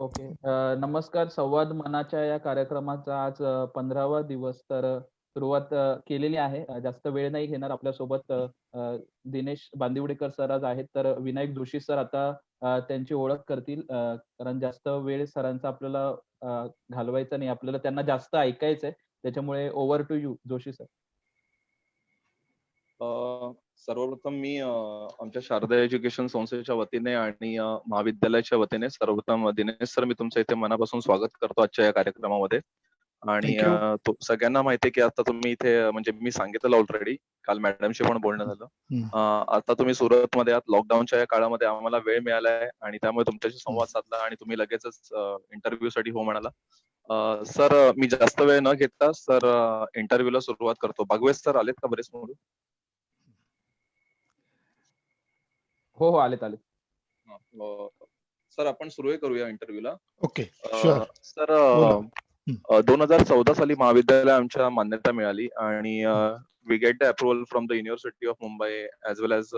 Okay. नमस्कार. संवाद मनाच्या या कार्यक्रमाचा आज 15वा दिवस. तर सुरुवात केलेली आहे. जास्त वेळ नाही घेणार. आपल्यासोबत अ, दिनेश बांदिवडेकर सर आज आहेत. तर विनायक जोशी सर आता त्यांची ओळख करतील. कारण जास्त वेळ सरांचा आपल्याला घालवायचा नाही. आपल्याला त्यांना जास्त ऐकायचंय. त्याच्यामुळे over to you Joshi sir. अ, सर्वप्रथम मी आमच्या शारदा एज्युकेशन संस्थेच्या वतीने आणि महाविद्यालयाच्या वतीने सर्वप्रथम दिनेश सर, मी तुमच्या इथे मनापासून स्वागत करतो आजच्या या कार्यक्रमामध्ये. आणि थँक्यू. सगळ्यांना माहिती आहे की आता तुम्ही इथे म्हणजे मी सांगितलं ऑलरेडी, काल मॅडमशी पण बोलणं झालं. आता तुम्ही सुरतमध्ये आहात. लॉकडाऊनच्या या काळामध्ये आम्हाला वेळ मिळाला आहे आणि त्यामुळे तुमच्याशी संवाद साधला आणि तुम्ही लगेचच इंटरव्ह्यू साठी हो म्हणाला. सर, मी जास्त वेळ न घेता सर इंटरव्ह्यूला सुरुवात करतो. बागवेस सर आलेत का बरेच मुलं? हो, हो. आलेत, आलेत. सर, आपण सुरू करूया इंटरव्ह्यूला. Okay, sure. सर, बोला. 2014 साली महाविद्यालय आमच्या मान्यता मिळाली आणि we get the approval from the university of Mumbai as well as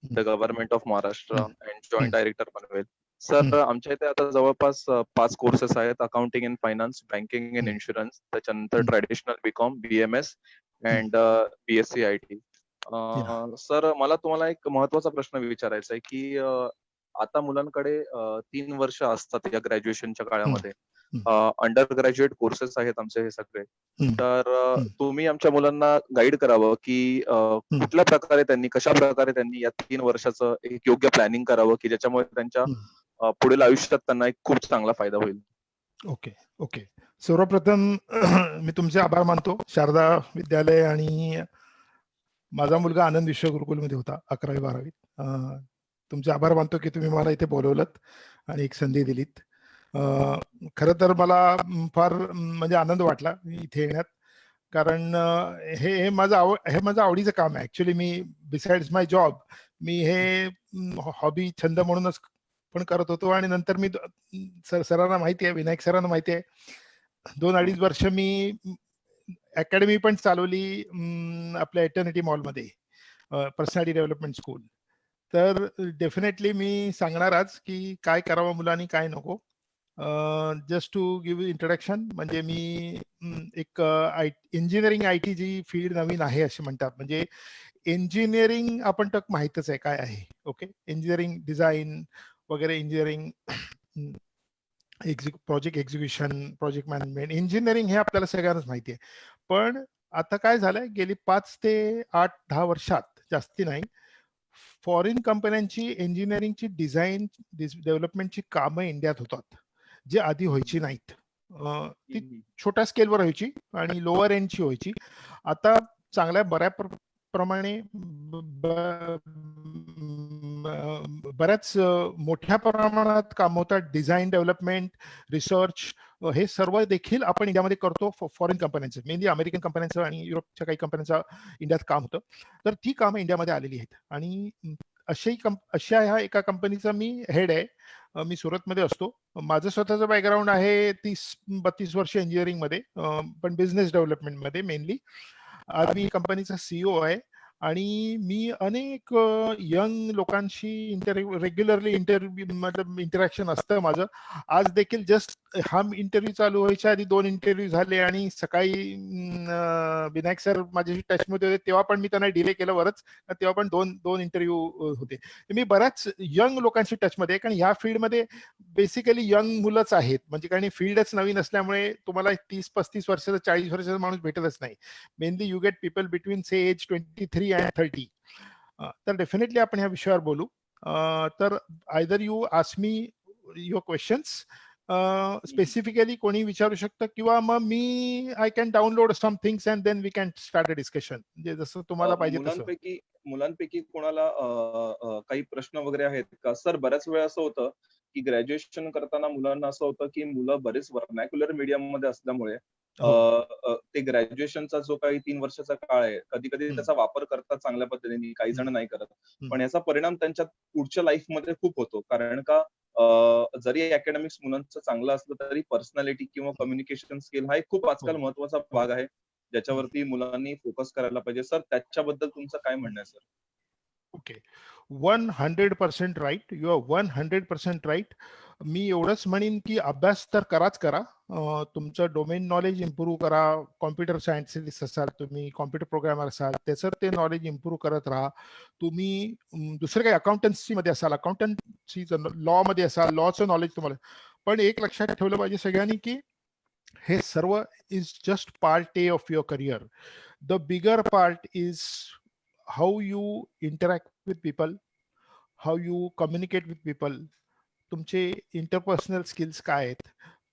the government of Maharashtra and joint director Panvel. Sir, आमच्या इथे आता जवळपास 5 कोर्सेस आहेत: accounting in finance, banking in insurance, त्याच्यानंतर traditional BCom, BMS and BSc IT. Sir, मला तुम्हाला एक महत्वाचा प्रश्न विचारायचा आहे की आता मुलांकडे 3 वर्ष असतात या ग्रॅज्युएशनच्या काळामध्ये. अंडर ग्रॅज्युएट कोर्सेस आहेत आमचे हे सगळे. तर तुम्ही आमच्या मुलांना गाईड करावं की कुठल्या प्रकारे त्यांनी, कशा प्रकारे त्यांनी या 3 वर्षाचं एक योग्य प्लॅनिंग करावं की ज्याच्यामुळे त्यांच्या पुढील आयुष्यात त्यांना एक खूप चांगला फायदा होईल. Okay, okay. सर्वप्रथम मी तुमचे आभार मानतो. शारदा विद्यालय आणि माझा मुलगा आनंद विश्व गुरुकुलमध्ये होता 11वी 12वीत. तुमचे आभार मानतो की तुम्ही मला इथे बोलवलत आणि एक संधी दिलीत. खरं तर मला फार म्हणजे आनंद वाटला इथे येण्यात, कारण हे माझं आवडीचं काम आहे. ऍक्च्युली मी बिसाइड्स माय जॉब मी हे हॉबी, छंद म्हणूनच पण करत होतो. आणि नंतर मी सरांना माहिती आहे, विनायक सरांना माहिती आहे, 2-2.5 वर्ष मी अकॅडमी पण चालवली आपल्या एटर्निटी मॉलमध्ये, पर्सनॅलिटी डेव्हलपमेंट स्कूल. तर डेफिनेटली मी सांगणार आज की काय करावं मुलांनी, काय नको. जस्ट टू गिव्ह इंट्रोडक्शन, म्हणजे मी एक इंजिनिअरिंग IT जी फील्ड नवीन आहे असे म्हणतात. म्हणजे इंजिनिअरिंग आपण तर माहितच आहे काय आहे. ओके, इंजिनिअरिंग डिझाईन वगैरे, engineering project execution, project management, engineering हे आपल्याला सगळ्यांनाच माहिती आहे. पण आता काय झालंय, गेली 5 ते 8-10 वर्षात, जास्ती नाही, फॉरेन कंपन्यांची इंजिनिअरिंगची डिझाईन डेव्हलपमेंटची कामं इंडियात होतात, जे आधी व्हायची नाहीत. ती छोट्या स्केलवर व्हायची आणि लोअर एंडची व्हायची. आता चांगल्या प्रमाणे बऱ्याच मोठ्या प्रमाणात काम होतात. डिझाईन, डेव्हलपमेंट, रिसर्च, हे सर्व देखील आपण इंडियामध्ये करतो. फॉरेन कंपन्यांचं, मेनली अमेरिकन कंपन्यांचं आणि युरोपच्या काही कंपन्यांचं इंडियात काम होतं. तर ती कामं इंडियामध्ये आलेली आहेत. आणि अशा ह्या एका कंपनीचा मी हेड आहे. मी सुरतमध्ये असतो. माझं स्वतःचं बॅकग्राऊंड आहे 30-32 वर्ष इंजिनिअरिंग मध्ये, पण बिझनेस डेव्हलपमेंटमध्ये मेनली. आज मी कंपनीचा CEO आहे आणि मी अनेक यंग लोकांशी रेग्युलरली इंटरॅक्शन असतं माझं. आज देखील जस्ट हा इंटरव्ह्यू चालू व्हायच्या आधी 2 इंटरव्ह्यू झाले आणि सकाळी विनायक सर माझ्याशी टचमध्ये होते, तेव्हा पण मी त्यांना डिले केलं बरंच, तेव्हा पण 2 इंटरव्ह्यू होते. मी बऱ्याच यंग लोकांशी टचमध्ये आहे, कारण ह्या फील्डमध्ये बेसिकली यंग मुलंच आहेत. म्हणजे कारण फील्डच नवीन असल्यामुळे तुम्हाला 30-35 वर्षाचा, 40 वर्षाचा माणूस भेटतच नाही. Mainly you get people between say age 23 and 30. तर डेफिनेटली आपण ह्या विषयावर बोलू. तर either you ask me your questions, specifically कोणी विचारू शकतं, किंवा मग मी I can download some things and then we can start a discussion, म्हणजे जसं तुम्हाला पाहिजे तसं. मुलांपैकी कोणाला काही प्रश्न वगैरे आहेत का? सर, बऱ्याच वेळा असं होतं की ग्रॅज्युएशन करताना मुलांना असं होतं की मुलं बरेच व्हर्नॅक्युलर मीडियम मध्ये असल्यामुळे ते ग्रॅज्युएशनचा जो काही 3 वर्षाचा काळ आहे, कधी कधी त्याचा वापर करतात चांगल्या पद्धतीने, काही जण नाही करत. पण याचा परिणाम त्यांच्या पुढच्या लाईफ मध्ये खूप होतो. कारण का जरी अकॅडमिक्स मुलांचं चांगलं असलं तरी पर्सनॅलिटी किंवा कम्युनिकेशन स्किल हा एक खूप आजकाल महत्वाचा भाग आहे, ज्याच्यावरती मुलांनी फोकस करायला पाहिजे. सर, त्याच्याबद्दल तुमचं काय म्हणणं आहे सर? Okay, 100% right. You are 100% right. मी एवढंच म्हणेन की अभ्यास तर कराच करा. तुमचं डोमेन नॉलेज इम्प्रूव्ह करा. कॉम्प्युटर सायन्टिस्ट असाल तुम्ही, कॉम्प्युटर प्रोग्रामर असाल, त्याचं ते नॉलेज इम्प्रूव्ह करत राहा. तुम्ही दुसरं काही अकाउंटन्सी मध्ये असाल, अकाउंटन्सी लॉ मध्ये असाल, लॉचं नॉलेज तुम्हाला. पण एक लक्षात ठेवलं पाहिजे सगळ्यांनी की हे सर्व is just part A of your career. The bigger part is how you interact with people, how you communicate with people, तुमचे इंटरपर्सनल स्किल्स काय आहेत,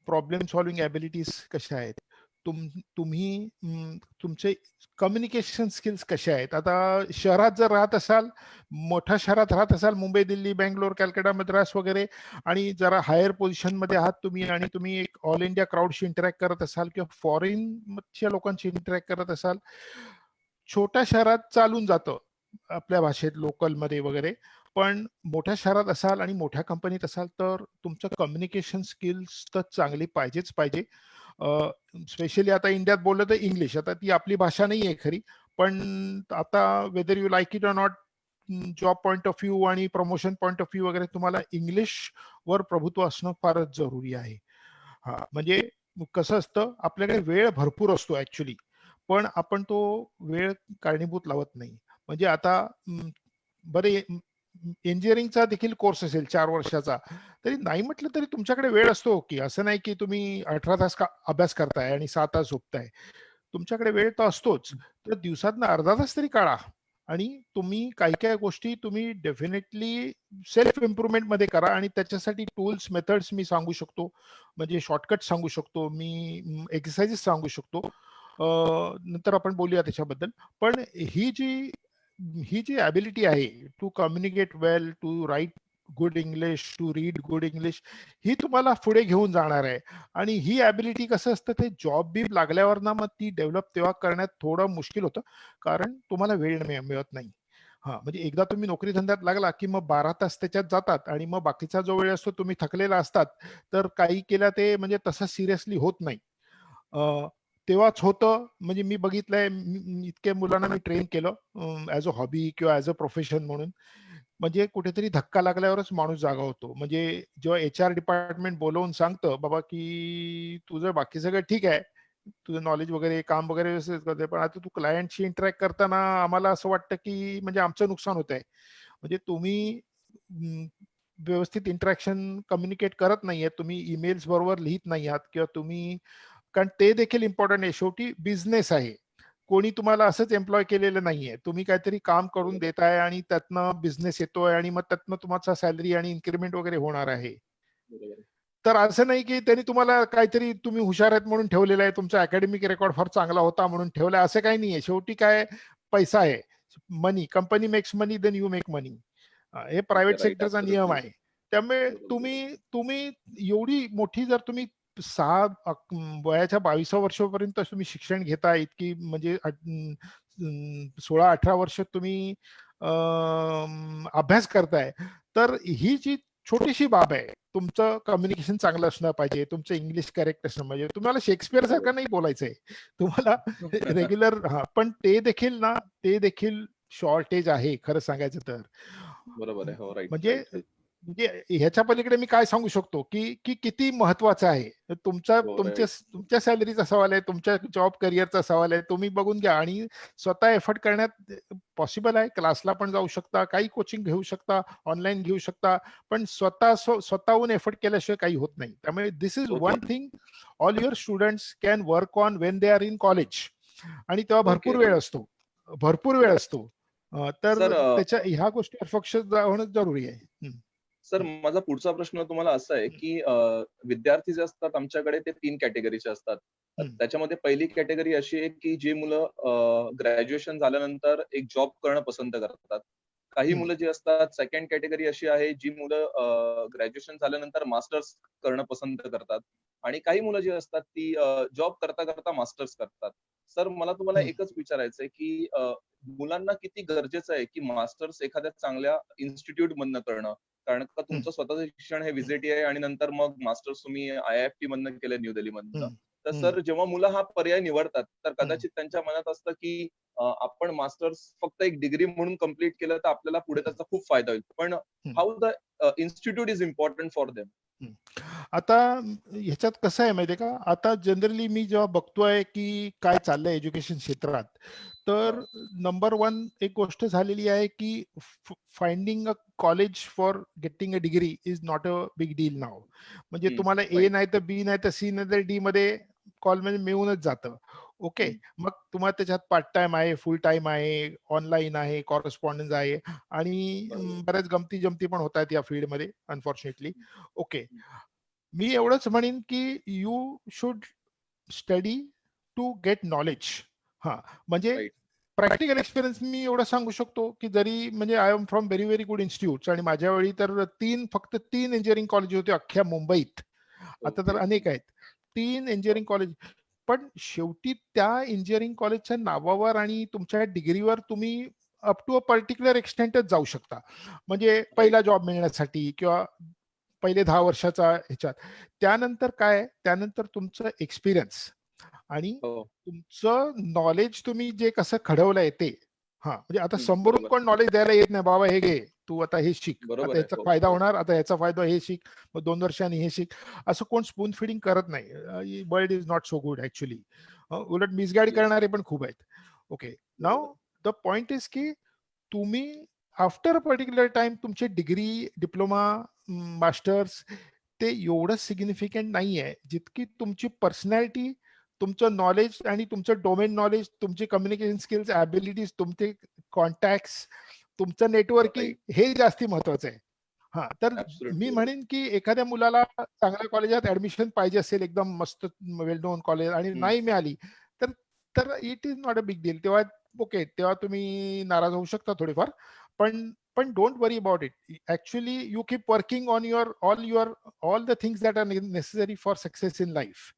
प्रॉब्लेम सॉल्विंग ॲबिलिटीज कशा आहेत, तुम्ही तुमचे कम्युनिकेशन स्किल्स कशा आहेत. आता शहरात जर राहत असाल, मोठ्या शहरात राहत असाल, मुंबई, दिल्ली, बँगलोर, कॅलकटा, मद्रास वगैरे, आणि जरा हायर पोझिशनमध्ये आहात तुम्ही, आणि तुम्ही एक ऑल इंडिया क्राऊडशी इंटरॅक्ट करत असाल किंवा फॉरेनच्या लोकांशी इंटरॅक्ट करत असाल, छोट्या शहरात चालून जातं आपल्या भाषेत लोकलमध्ये वगैरे. पण मोठ्या शहरात असाल आणि मोठ्या कंपनीत असाल तर तुमचं कम्युनिकेशन स्किल्स तर चांगली पाहिजेच पाहिजे. स्पेशली आता इंडियात बोललं तर इंग्लिश, आता ती आपली भाषा नाही आहे खरी, पण आता whether you like it or not, job point of view आणि प्रमोशन पॉईंट ऑफ व्ह्यू वगैरे, तुम्हाला इंग्लिश वर प्रभुत्व असणं फारच जरुरी आहे. हा, म्हणजे कसं असतं, आपल्याकडे वेळ भरपूर असतो ऍक्च्युली, पण आपण तो वेळ कारणीभूत लावत नाही. म्हणजे आता बरे इंजिनिअरिंगचा देखील कोर्स असेल 4 वर्षाचा, तरी नाही म्हटलं तरी तुमच्याकडे वेळ असतो की, असं नाही की तुम्ही 18 तास अभ्यास करताय आणि 6 तास झोपताय. तुमच्याकडे वेळ तर असतोच. तर दिवसातनं अर्धा तास तरी काढा, आणि तुम्ही काही काही गोष्टी तुम्ही डेफिनेटली सेल्फ इम्प्रुव्हमेंट मध्ये करा. आणि त्याच्यासाठी टूल्स मेथड्स मी सांगू शकतो, म्हणजे शॉर्टकट सांगू शकतो मी, एक्सरसाइजेस सांगू शकतो. नंतर आपण बोलूया त्याच्याबद्दल. पण ही जी ॲबिलिटी आहे, to communicate well, to write good English, to read good English, ही तुम्हाला पुढे घेऊन जाणार आहे. आणि ही ॲबिलिटी कसं असतं, ते जॉब बी लागल्यावर ना मग ती डेव्हलप तेव्हा करण्यात थोडं मुश्किल होतं, कारण तुम्हाला वेळ मिळत नाही. हा, म्हणजे एकदा तुम्ही नोकरी धंद्यात लागला की मग 12 तास त्याच्यात जातात, आणि मग बाकीचा जो वेळ असतो तुम्ही थकलेला असतात, तर काही केलं ते म्हणजे तसं सिरियसली होत नाही. तेव्हाच होतं. म्हणजे मी बघितलंय, इतक्या मुलांना मी ट्रेन केलं ॲज अ हॉबी किंवा ॲज अ प्रोफेशन म्हणून. म्हणजे कुठेतरी धक्का लागल्यावरच माणूस जागा होतो. म्हणजे जेव्हा HR डिपार्टमेंट बोलवून सांगतं, बाबा की तुझं बाकी सगळं ठीक आहे, तुझं नॉलेज वगैरे, काम वगैरे व्यवस्थित करतोय, पण आता तू क्लायंटशी इंटरॅक्ट करताना आम्हाला असं वाटतं की म्हणजे आमचं नुकसान होत आहे. म्हणजे तुम्ही व्यवस्थित इंटरॅक्शन कम्युनिकेट करत नाहीये, तुम्ही ईमेल्स बरोबर लिहित नाही आहात, किंवा तुम्ही, कारण ते देखील इम्पॉर्टंट आहे. शेवटी बिझनेस आहे. कोणी तुम्हाला असंच एम्प्लॉय केलेलं नाहीये. तुम्ही काहीतरी काम करून बरोबर. देताय आणि त्यातनं बिझनेस येतोय, आणि मग त्यातनं तुमचा सॅलरी आणि इन्क्रिमेंट वगैरे होणार आहे. बरोबर. तर असं नाही की त्यांनी तुम्हाला काहीतरी तुम्ही हुशार आहेत म्हणून ठेवलेलं आहे, तुमचा अकॅडमिक रेकॉर्ड फार चांगला होता म्हणून ठेवलाय, असं काही नाहीये. शेवटी काय, पैसा आहे. Money, company makes money, then you make money. हे प्रायव्हेट राईट. सेक्टरचा नियम ऍब्सोल्युटली. आहे. त्यामुळे बरोबर. तुम्ही तुम्ही एवढी मोठी, जर तुम्ही वयाच्या 22व्या वर्षापर्यंत तुम्ही शिक्षण घेता, इतकी म्हणजे 16-18 वर्ष तुम्ही अभ्यास करताय, तर ही जी छोटीशी बाब आहे, तुमचं कम्युनिकेशन चांगलं असणं पाहिजे, तुमचं इंग्लिश करेक्ट असणं पाहिजे. तुम्हाला शेक्सपियर बरोबर. सारखं नाही बोलायचंय, तुम्हाला रेग्युलर. हा, पण ते देखील शॉर्टेज आहे खरं सांगायचं तर. बरोबर आहे. हो, राईट, म्हणजे राईट. म्हणजे ह्याच्या पलीकडे मी काय सांगू शकतो, की किती महत्वाचं आहे. हो, तुमच्या राईट. तुमच्या सॅलरीचा सवाल आहे, तुमच्या जॉब करिअरचा सवाल आहे. तुम्ही बघून घ्या, आणि स्वतः एफर्ट करण्यात पॉसिबल आहे. क्लासला पण जाऊ शकता, काही कोचिंग घेऊ शकता, ऑनलाईन घेऊ शकता, पण स्वतःहून एफर्ट केल्याशिवाय काही होत नाही. त्यामुळे this is okay. One thing all your students can work on when they are in college. आणि तेव्हा ओके. भरपूर वेळ राईट. असतो, भरपूर वेळ राईट. असतो. तर सर त्याच्या ह्या गोष्टीवर फोकस होणं जरुरी आहे. सर, माझा पुढचा प्रश्न तुम्हाला असा आहे, हं, की विद्यार्थी जे असतात आमच्याकडे ते 3 कॅटेगरीचे असतात. हं, त्याच्यामध्ये पहिली कॅटेगरी अशी आहे, की जी मुलं ग्रॅज्युएशन झाल्यानंतर एक जॉब करणं पसंत करतात. काही हं, मुलं जी असतात, सेकंड कॅटेगरी अशी आहे, जी मुलं ग्रॅज्युएशन झाल्यानंतर मास्टर्स करणं पसंत करतात. आणि काही मुलं जी असतात ती जॉब करता मास्टर्स करतात. सर, मला तुम्हाला हं, एकच विचारायचंय, की मुलांना किती गरजेचं आहे, की मास्टर्स एखाद्या चांगल्या इन्स्टिट्यूटमधनं करणं? कारण का हं, तुमचं स्वतःचं शिक्षण हे व्हीजीटी आहे आणि नंतर मग मास्टर्स तुम्ही IIFT मधनं केलं न्यू दिल्लीमधनं. हं, तर हं, सर, जेव्हा मुलं हा पर्याय निवडतात, तर हं, कदाचित त्यांच्या मनात असतं, की आपण मास्टर्स फक्त एक डिग्री म्हणून कंप्लीट केलं तर आपल्याला पुढे हं, त्याचा खूप फायदा होईल. पण हं. How the institute is important for them. आता ह्याच्यात कसं आहे माहितीये का, आता जनरली मी जेव्हा बघतोय की काय चाललंय एज्युकेशन क्षेत्रात, तर नंबर वन एक गोष्ट झालेली आहे की finding a college for getting a degree is not a big deal now. म्हणजे तुम्हाला ए राईट. नाही तर बी नाही तर सी नाही तर डी मध्ये कॉलेज मिळूनच जातं. ओके, मग तुम्हाला त्याच्यात पार्ट टाइम आहे, फुल टाइम आहे, ऑनलाईन आहे, कॉरेस्पॉन्डन्स आहे आणि बरोबर. बऱ्याच गमती जमती पण होत आहेत या फील्डमध्ये अनफॉर्च्युनेटली. ओके, मी एवढंच म्हणेन की you should study to get knowledge. हा, म्हणजे राईट. प्रॅक्टिकल एक्सपिरियन्स मी एवढं सांगू शकतो की जरी म्हणजे I am from very very good institute आणि माझ्या वेळी तर फक्त तीन इंजिनिअरिंग कॉलेज होते अख्ख्या मुंबईत. आता तर ओके. अनेक आहेत. तीन इंजिनिअरिंग कॉलेज. पण शेवटी त्या इंजिनिअरिंग कॉलेजच्या नावावर आणि तुमच्या डिग्रीवर तुम्ही अप टू अ पर्टिक्युलर एक्सटेंटच जाऊ शकता. म्हणजे राईट. पहिला जॉब मिळण्यासाठी किंवा पहिले 10 वर्षाचा ह्याच्यात. त्यानंतर काय आहे, त्यानंतर तुमचं एक्सपिरियन्स आणि हो. तुमचं नॉलेज तुम्ही जे कसं घडवलंय ते. हां, म्हणजे आता समोरून बरोबर. कोण नॉलेज द्यायला येत नाही, "बाबा हे घे, तू आता हे शिक. आता बरोबर आहे. याचा हो, फायदा हो. होणार, आता याचा फायदा हे शिक, मग 2 वर्षांनी हे शिक." असं कोण स्पून फीडिंग करत नाही. World is not so good actually. उलट मिसगाईड येस. करणारे पण खूप आहेत. ओके. बरोबर. नाऊ द पॉइंट इज की तुम्ही आफ्टर अ पर्टिक्युलर टाइम तुमची डिग्री, डिप्लोमा, मास्टर्स ते एवढं सिग्निफिकंट नाहीये, जितकी तुमची पर्सनॅलिटी, तुमचं नॉलेज आणि तुमचं डोमेन नॉलेज, तुमचे कम्युनिकेशन स्किल्स, ॲबिलिटीज, तुमचे कॉन्टॅक्ट्स, तुमचं नेटवर्किंग राईट. हे जास्ती महत्वाचं आहे. हां, तर मी ॲब्सोल्युटली राईट. म्हणेन की एखाद्या मुलाला चांगल्या कॉलेजात ॲडमिशन पाहिजे असेल, एकदम मस्त वेल नोन कॉलेज आणि नाही मिळाली, तर तर it is not a big deal. तेव्हा ओके, तेव्हा तुम्ही नाराज होऊ शकता थोडेफार. पण पण don't worry about it. Actually you keep working on all the things that are necessary for success in life.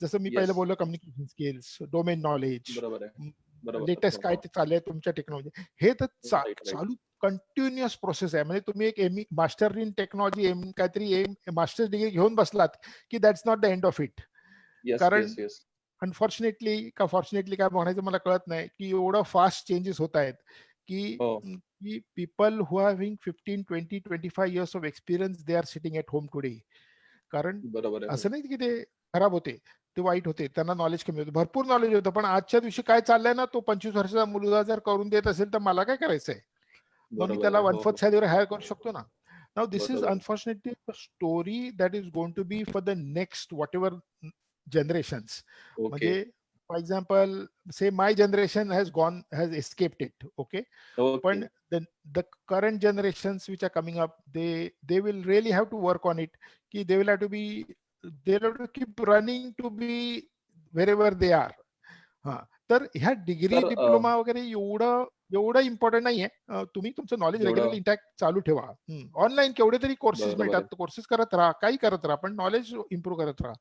जसं मी पहिलं येस. बोललो कम्युनिकेशन स्किल्स, डोमेन नॉलेज, बरोबर आहे. बरोबर. लेटेस्ट हो, काय हो. ते चाललंय तुमच्या टेक्नॉलॉजी. हे तर राईट, राईट. चालू कंटिन्युअस प्रोसेस आहे. म्हणजे तुम्ही एक मास्टर इन टेक्नॉलॉजी काहीतरी मास्टर्स डिग्री घेऊन बसलात, की that's not the end of it. Yes, कारण येस, येस. अनफॉर्च्युनेटली का फॉर्च्युनेटली काय म्हणायचं मला कळत नाही, की एवढं फास्ट चेंजेस होत आहेत, की हो. की people who are having 15, 20, 25 years of experience they are sitting at home today. कारण बरोबर आहे. हो. असं नाही की ते खराब होते, ते वाईट होते, त्यांना नॉलेज कमी होतं, भरपूर नॉलेज होतं. पण आजच्या दिवशी काय चाललंय ना, तो 25 वर्षाचा मुलगा जर करून देत असेल तर मला काय करायचंय. मग मी बरोबर त्याला आहे. वन हो, हो. फोर्थ सॅलरी हायर करू शकतो ना. नाउ दिस इज बरोबर आहे. Unfortunately a story that is going to be for the next whatever generations. Okay. म्हणजे for example say my generation has escaped it. Okay. Okay. पण the current generations which are coming up, they will really have to work on it. Ki they will have to be, they'll have to keep running to be wherever they are. हा, तर ह्या degree तर diploma वगैरे एवढं एवढं important नाहीये. तुम्ही तुमचं नॉलेज रेग्युलरली जेवढं इंटॅक्ट चालू ठेवा. ऑनलाईन केवढे तरी कोर्सेस बरोबर आहे. मिळतात, कोर्सेस करत राहा, काही करत राहा, पण नॉलेज इम्प्रूव्ह करत राहा.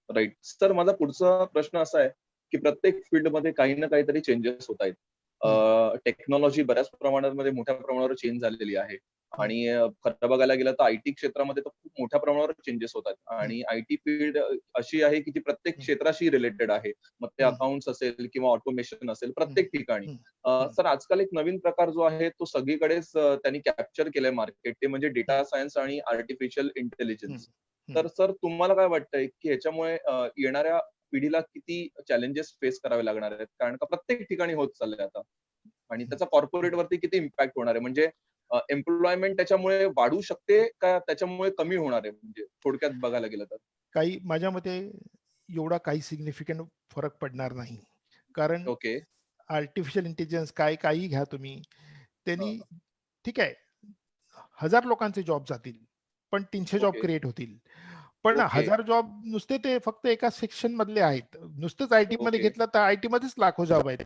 राईट. तर माझा पुढचा प्रश्न असा आहे, की प्रत्येक फील्डमध्ये काही ना काहीतरी चेंजेस होत आहेत. हम्म, टेक्नॉलॉजी बऱ्याच प्रमाणामध्ये मोठ्या प्रमाणावर चेंज झालेली आहे हम्म, आणि खरं बघायला गेलं तर आयटी क्षेत्रामध्ये तर खूप मोठ्या प्रमाणावर चेंजेस होत आहेत हम्म, आणि आयटी फील्ड अशी आहे की जी प्रत्येक हम्म, क्षेत्राशी रिलेटेड आहे. मग ते हम्म, अकाउंट्स असेल किंवा ऑटोमेशन असेल हम्म, प्रत्येक ठिकाणी. हम्म, हम्म, सर आजकाल एक नवीन प्रकार जो आहे तो सगळीकडेच त्यांनी कॅप्चर केलंय मार्केट ते म्हणजे हम्म, डेटा सायन्स आणि आर्टिफिशियल हम्म, इंटेलिजन्स. हम्म, तर सर तुम्हाला काय वाटतंय की ह्याच्यामुळे येणाऱ्या पिढीला किती चॅलेंजेस फेस करावे लागणार आहेत? कारण का प्रत्येक ठिकाणी होत चाललंय आता आणि त्याचा कॉर्पोरेट वरती किती इम्पॅक्ट होणार आहे? म्हणजे एम्प्लॉयमेंट त्याच्यामुळे वाढू शकते का त्याच्यामुळे कमी होणार आहे? म्हणजे थोडक्यात बघायला गेलं तर. काही माझ्या मते एवढा काही सिग्निफिकंट फरक पडणार नाही. कारण ओके. आर्टिफिशियल इंटेलिजन्स काय काही घ्या तुम्ही, त्यांनी हां. ठीक आहे, 1000 लोकांचे जॉब जातील, पण 300 जॉब ओके. क्रिएट होतील. पण ओके. 1000 जॉब नुसते ते फक्त एका सेक्शन मधले आहेत. नुसतंच आयटी मध्ये ओके. घेतलं तर आयटी मध्येच लाखो जॉब आहेत.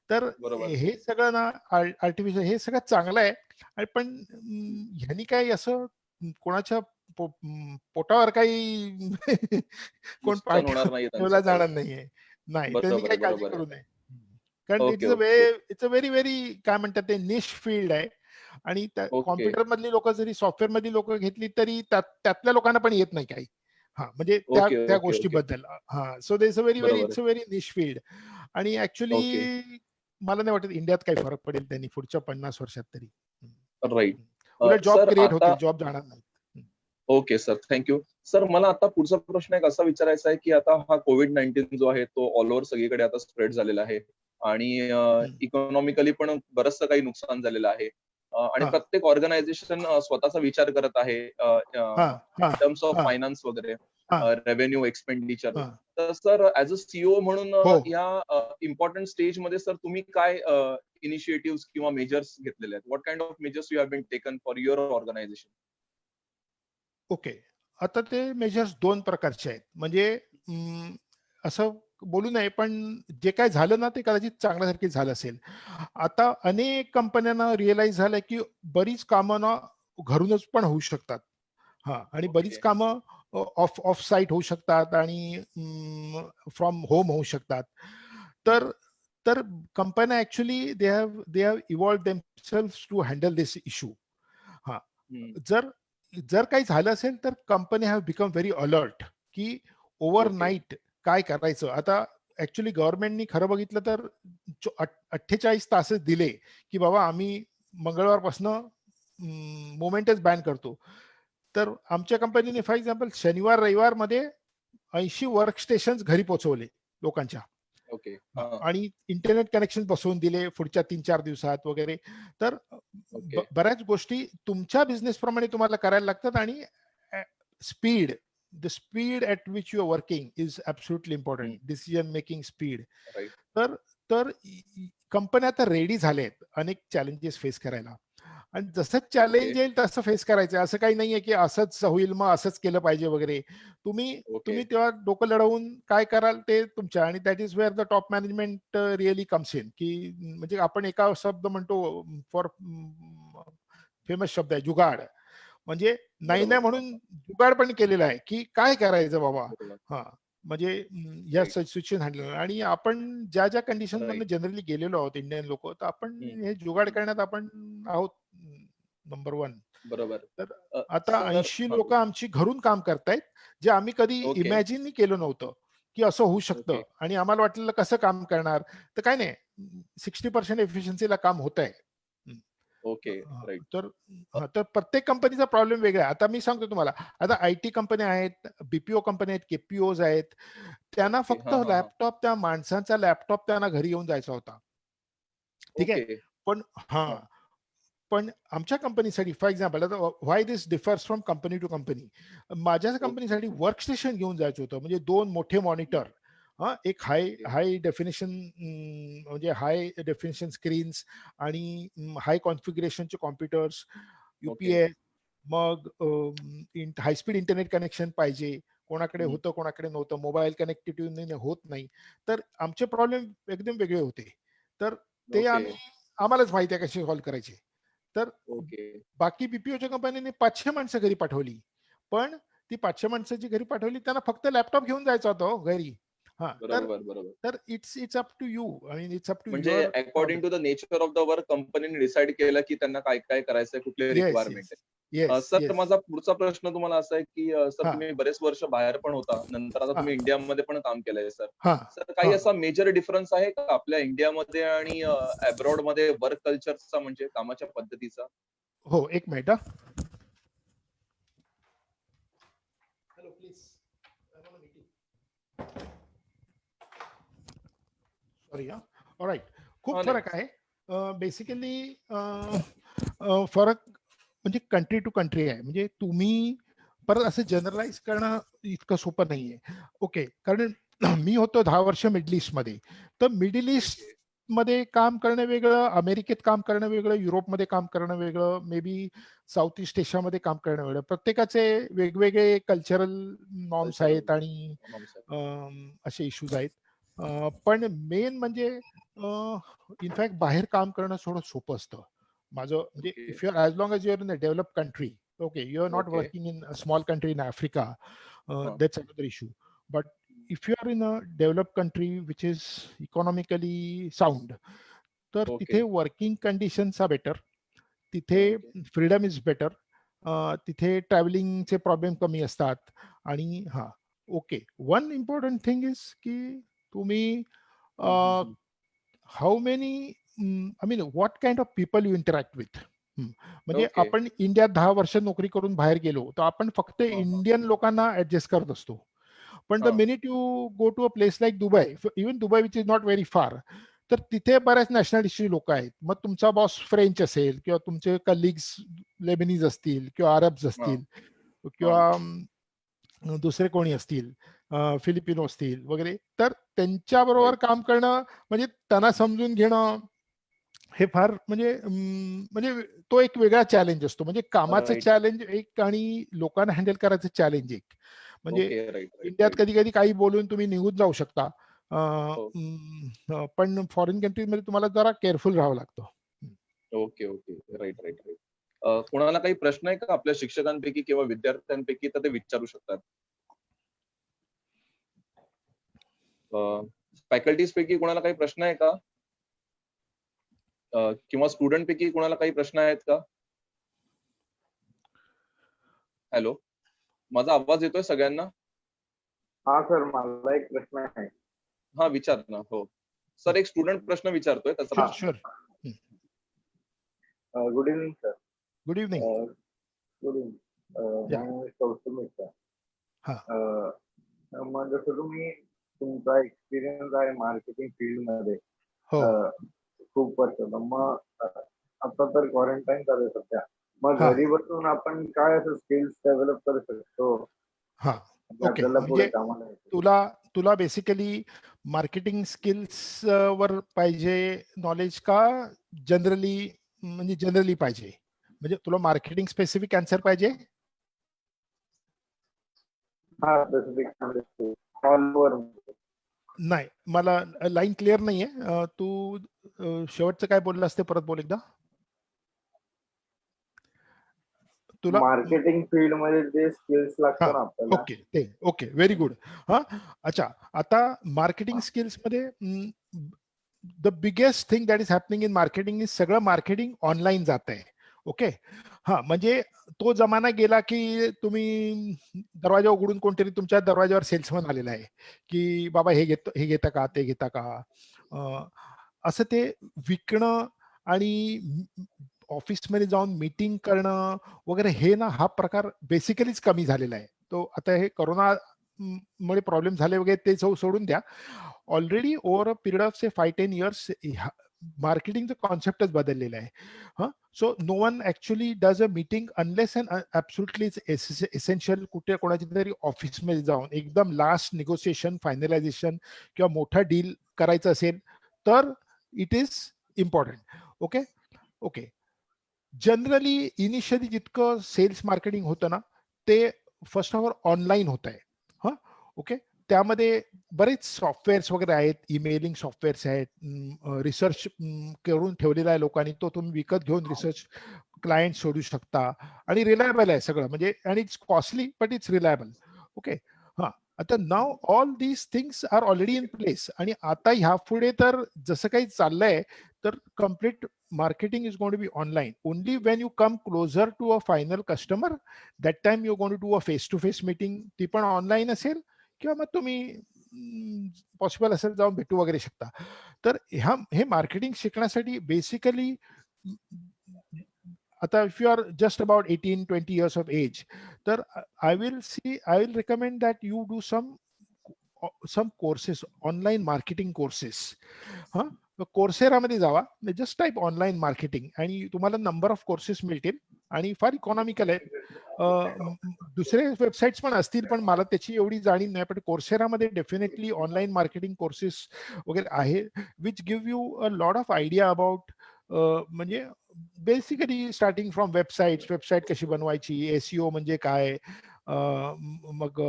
तर बरोबर. हे सगळं ना आर्टिफिशियल हे सगळं चांगलं आहे. आणि पण ह्यानी काही असं कोणाच्या पोटावर काही कोण पाय नुकसान होणार नाहीये त्यांचं ठेवला काही. जाणार नाहीये. नाही, त्यांनी बरोबर काही आहे, काळजी बरोबर आहे. करू नये. कारण okay, okay. It's a very very काय म्हणतात ते निश फील्ड आहे. आणि ओके. कॉम्प्युटर मधली लोक जरी सॉफ्टवेअर मधली लोक घेतली तरी त्यातल्या लोकांना पण येत नाही काही. हा, म्हणजे त्या ओके, त्या ओके, ओके. गोष्टीबद्दल. हा, so they is a very very बरोबर आहे. It's a very niche field. आणि ओके. ऍक्च्युली मला नाही वाटत इंडियात काही फरक पडेल त्यांनी पुढच्या 50 वर्षात तरी. राइट. उलट जॉब सर क्रिएट आता होतील, जॉब जाणार नाहीत. Okay sir, thank you. सर मला आता पुढचा प्रश्न एक असा विचारायचा आहे, की आता हा कोविड-19 जो आहे तो ऑल ओव्हर सगळीकडे आता स्प्रेड झालेला आहे आणि इकॉनॉमिकली पण बरचसं काही नुकसान झालेलं आहे. आणि हा प्रत्येक ऑर्गनायझेशन स्वतःचा विचार करत आहे हा हा इन टर्म्स ऑफ हा फायनान्स वगैरे, हा रेव्हेन्यू एक्सपेंडिचर. हा तर सर ॲज अ सीईओ म्हणून हो. या इम्पोर्टंट स्टेजमध्ये सर तुम्ही काय इनिशिएटिव्हज किंवा मेजर्स घेतलेले आहेत? What kind of measures you have been taken for your organisation? Okay. आता ते मेजर्स 2 प्रकारचे आहेत. म्हणजे असं बोलू नये, पण जे काही झालं ना, ते कदाचित चांगल्यासारखी झालं असेल. आता अनेक कंपन्यांना रिअलाईज झालंय, की बरीच कामं ना घरूनच पण होऊ शकतात. हां, आणि बरीच ओके. कामं ऑफ ऑफ साइट होऊ शकतात आणि फ्रॉम होम होऊ शकतात. तर तर कंपन्या actually they have evolved themselves to handle this issue. हां, हं. जर जर काही झालं असेल तर company have become very alert, की ओके. ओव्हरनाईट काय करायचं. आता ॲक्चुअली गव्हर्नमेंटनी खरं बघितलं तर 48 तासच दिले, की बाबा आम्ही मंगळवारपासनं मूव्हमेंटच बॅन करतो. तर आमच्या कंपनीने फॉर एक्झाम्पल शनिवार, रविवारमध्ये 80 वर्क स्टेशन्स घरी पोहोचवले लोकांच्या. ओके. हां, हां. आणि इंटरनेट कनेक्शन बसवून दिले पुढच्या 3-4 दिवसात वगैरे. तर ओके. बऱ्याच गोष्टी तुमच्या बिझनेसप्रमाणे तुम्हाला करायला लागतात आणि speed, the speed at which you are working is absolutely hmm. Important. Decision making speed. Right. तर तर कंपन्या आता रेडी झाल्यात अनेक चॅलेंजेस फेस करायला. आणि जसं ओके. चॅलेंज येईल तसं फेस करायचं. असं काही नाहीये, की असंच होईल मग असंच केलं पाहिजे वगैरे. तुम्ही ओके. तुम्ही तेव्हा डोकं लढवून काय कराल ते तुमच्या, आणि that is where the top management really comes in, की म्हणजे आपण एका शब्द म्हणतो फॉर फेमस शब्द आहे जुगाड. म्हणजे नाही बरोबर. नाही हां, म्हणून हां. जुगाड पण केलेला आहे, की काय करायचं बाबा? बरोबर. हां, म्हणजे या राइट. Situation handle. आणि आपण ज्या ज्या कंडिशन राइट. मधनं जनरली गेलेलो आहोत इंडियन लोकं, तर आपण हं, हे हं, जुगाड हं. करण्यात आपण आहोत नंबर 1. बरोबर. तर आता सर 80 हां. लोकं आमची घरून काम करतायत, जे आम्ही कधी ओके. इमॅजिनही केलं नव्हतं, की असं होऊ शकतं. ओके. आणि आम्हाला वाटलेलं कसं काम करणार? तर काय नाही, 60% एफिशियन्सीला काम होतंय. हं. ओके. हां, राइट. तर अ, हां, तर प्रत्येक कंपनीचा प्रॉब्लेम वेगळा आहे. आता मी सांगतो तुम्हाला, आता आय-टी कंपन्या आहेत, बी-पी-ओ कंपन्या आहेत, के-पी-ओज आहेत. त्यांना ओके. फक्त हां, हां, हां. लॅपटॉप, त्या माणसांचा लॅपटॉप त्यांना घरी येऊन जायचा होता. ठीक आहे. ओके. पण हां, हां. पण आमच्या कंपनीसाठी फॉर एक्झाम्पल, आता why this differs from company to company. माझ्या ओके. कंपनीसाठी वर्क स्टेशन घेऊन जायचं होतं. म्हणजे 2 मोठे हं. मॉनिटर, हां, एक हाय ओके. हाय डेफिनिशन, म्हणजे हाय डेफिनिशन स्क्रीन्स, आणि हाय कॉन्फिगरेशनचे कॉम्प्युटर्स, ओके. यू-पी-एस, मग हाय स्पीड इंटरनेट कनेक्शन पाहिजे. कोणाकडे हं. होतं, कोणाकडे नव्हतं. मोबाईल कनेक्टिव्हिटी होत नाही. तर आमचे प्रॉब्लेम एकदम वेगळे होते. तर ते ओके. आम्हालाच माहिती आहे कसे सॉल्व्ह करायचे. तर ओके. बाकी बी-पी-ओच्या कंपनीने 500 माणसं घरी पाठवली. पण ती 500 माणसं जी घरी पाठवली त्यांना फक्त लॅपटॉप घेऊन जायचा होता हो घरी. हां, तर बरोबर, बरोबर. तर it's it's up to you. I mean it's up to म्हणजे your according problem. To the nature of the work कंपनीने डिसाईड केलं, की त्यांना काय-काय करायचंय, कुठले येस, रिक्वायरमेंट येस. आहे. Yes, sir yes. माझा पुढचा प्रश्न तुम्हाला असा आहे, की सर हां, तुम्ही बरेच वर्ष बाहेर पण होता. नंतर आता हां, तुम्ही इंडियामध्ये पण काम केलंय सर. हां, सर काही हां. असा मेजर डिफरन्स आहे का आपल्या इंडियामध्ये आणि अब्रॉडमध्ये वर्क कल्चरचा म्हणजे कामाच्या पद्धतीचा? हो, 1 मिनिट हां. Hello please. सॉरी हां. ऑलराइट. खूप हां, नाही. फरक आहे. बेसिकली फरक म्हणजे कंट्री टू कंट्री आहे. म्हणजे तुम्ही परत असं जनरलाइज करणं इतकं सोपं नाहीये. ओके. कारण मी होतो 10 वर्ष मिडल ईस्टमध्ये. तर मिडल ओके. ईस्टमध्ये काम करणं वेगळं, अमेरिकेत काम करणं वेगळं, युरोपमध्ये काम करणं वेगळं, मे बी साउथ ईस्ट एशियामध्ये काम करणं वेगळं. प्रत्येकाचे वेगवेगळे कल्चरल नॉर्म्स कल्चरल आहेत आणि नॉर्म्स आहेत. असे इश्यूज आहेत. पण मेन म्हणजे इनफॅक्ट बाहेर काम करणं थोडं सोपं असतं. माझं म्हणजे okay. If you are as long as you are in a developed country, okay, you are not okay. working in a small country in Africa, हां. that's another issue. But if you are in a developed country which is economically sound, तर okay. तिथे working conditions R better. तिथे okay. Freedom is better. तिथे ट्रॅव्हलिंगचे problem कमी असतात. आणि हां, okay. One important thing is की तुम्ही हं, हं, हं. How many, I mean what kind of people you interact with. म्हणजे ओके. आपण इंडियात 10 वर्ष नोकरी करून बाहेर गेलो तर आपण फक्त हां, हां. इंडियन लोकांना ऍडजस्ट करत असतो. पण द हां. Minute you go to a place like Dubai, even Dubai which is not very far, तर तिथे बऱ्याच नॅशनॅलिटी लोक आहेत. मग तुमचा बॉस फ्रेंच असेल किंवा तुमचे कलिग्स लेबनीज असतील किंवा अरब्स हां, असतील हां. किंवा दुसरे कोणी असतील, फिलिपिनो असतील वगैरे, तर त्यांच्याबरोबर राइट, काम करणं म्हणजे त्यांना समजून घेणं हे फार म्हणजे तो एक वेगळा चॅलेंज असतो. म्हणजे कामाचं राइट. चॅलेंज एक आणि लोकांना हँडल करायचं चॅलेंज एक. म्हणजे ओके. राइट, राइट, इंडियात राइट. कधी-कधी काही बोलून तुम्ही निघून जाऊ शकता. हो. पण फॉरेन कंट्रीजमध्ये तुम्हाला जरा केअरफुल राहावं लागतं. Okay, okay. Right, right, right. कुणाला काही प्रश्न आहे का आपल्या शिक्षकांपैकी किंवा विद्यार्थ्यांपैकी तर ते विचारू शकतात. फॅकल्टीज पैकी कोणाला काही प्रश्न आहे का? किंवा स्टुडंट पैकी कोणाला काही प्रश्न आहेत का? हॅलो, माझा आवाज येतोय सगळ्यांना? हा सर, मला एक प्रश्न आहे. हां, विचार ना. हो. सर, एक स्टुडंट प्रश्न विचारतोय त्याचा शुअर, प्रश्न. Sure. Good evening sir. Good evening. Good evening. या. माय नेम इज कौस्तुभ मिश्रा. हां. मग जसं तुम्ही तुमचा एक्सपिरियन्स आहे मार्केटिंग फील्डमध्ये हो. खूप वर्ष, मग आता तर क्वारंटाईन चालू आहे सध्या. मग हां. घरी बसून आपण काय असं स्किल्स डेव्हलप करू शकतो हां. म्हणजे ओके. आपल्याला पुढे म्हणजे कामाला येईल? तुला तुला बेसिकली मार्केटिंग स्किल्स वर पाहिजे नॉलेज का जनरली, म्हणजे जनरली पाहिजे? म्हणजे तुला मार्केटिंग स्पेसिफिक आन्सर पाहिजे? हा, स्पेसिफिक ऑल ओव्हर. नाही, मला लाईन क्लिअर नाहीये. तू शेवटचं काय बोललास ते परत बोल एकदा. तुला मार्केटिंग फील्ड मध्ये जे स्किल्स हां. लागतात ना आपल्याला. ओके. ते ओके. Very good. हां. अच्छा. आता मार्केटिंग स्किल्समध्ये the biggest thing that is happening in marketing is सगळं मार्केटिंग ऑनलाईन जातंय. ओके. हां, म्हणजे तो जमाना गेला की तुम्ही दरवाजा उघडून कोणतरी तुमच्या दरवाजावर सेल्समन आलेला आहे, की बाबा हे घेता का? ते घेता का? अ, असं ते विकणं आणि ऑफिसमध्ये जाऊन मीटिंग करणं वगैरे, हे ना हा प्रकार बेसिकलीच कमी झालेला आहे. तो आता हे कोरोना मुळे प्रॉब्लेम झाले वगैरे ते सोडून द्या. Already over a period of say 5-10 years मार्केटिंगचं कॉन्सेप्टच बदललेलं आहे. हां. So no one actually does a meeting unless and absolutely essential कुठे कोणाच्या तरी ऑफिसमध्ये जाऊन एकदम लास्ट निगोशिएशन, फायनलायझेशन किंवा मोठा डील करायचं असेल तर it is important. Okay. Okay. Generally initially जितकं सेल्स मार्केटिंग होतं ना, ते फर्स्ट ऑफ ऑल ऑनलाईन होत आहे. हां. ओके. त्यामध्ये बरेच सॉफ्टवेअर्स वगैरे आहेत, ईमेलिंग सॉफ्टवेअर्स आहेत, रिसर्च करून ठेवलेला आहे लोकांनी, तो तुम्ही विकत घेऊन रिसर्च क्लायंट शोधू शकता आणि रिलायबल आहे सगळं, म्हणजे आणि it's costly but it's reliable. Okay. हां. आता now all these things are already in place आणि आता ह्यापुढे तर जसं काही चाललंय, तर complete marketing is going to be online. Only when you come closer to a final customer, that time you're going to do a face-to-face meeting. ती पण ऑनलाईन असेल किंवा मग तुम्ही पॉसिबल असेल जाऊन भेटू वगैरे शकता. तर हे मार्केटिंग शिकण्यासाठी बेसिकली आता if you are just about 18-20 years of age, तर I will recommend that you do some courses, online marketing courses. हां. कोर्सेरामध्ये जावा, जस्ट टाइप ऑनलाईन मार्केटिंग आणि तुम्हाला नंबर ऑफ कोर्सेस मिळतील आणि फार इकॉनॉमिकल आहेत. दुसरे वेबसाईट्स पण असतील, पण मला त्याची एवढी जाणीव नाही. पण कोर्सेरामध्ये डेफिनेटली ऑनलाईन मार्केटिंग कोर्सेस वगैरे आहे, which give you a lot of idea about, म्हणजे बेसिकली स्टार्टिंग फ्रॉम वेबसाईट कशी बनवायची, एसईओ म्हणजे काय, मग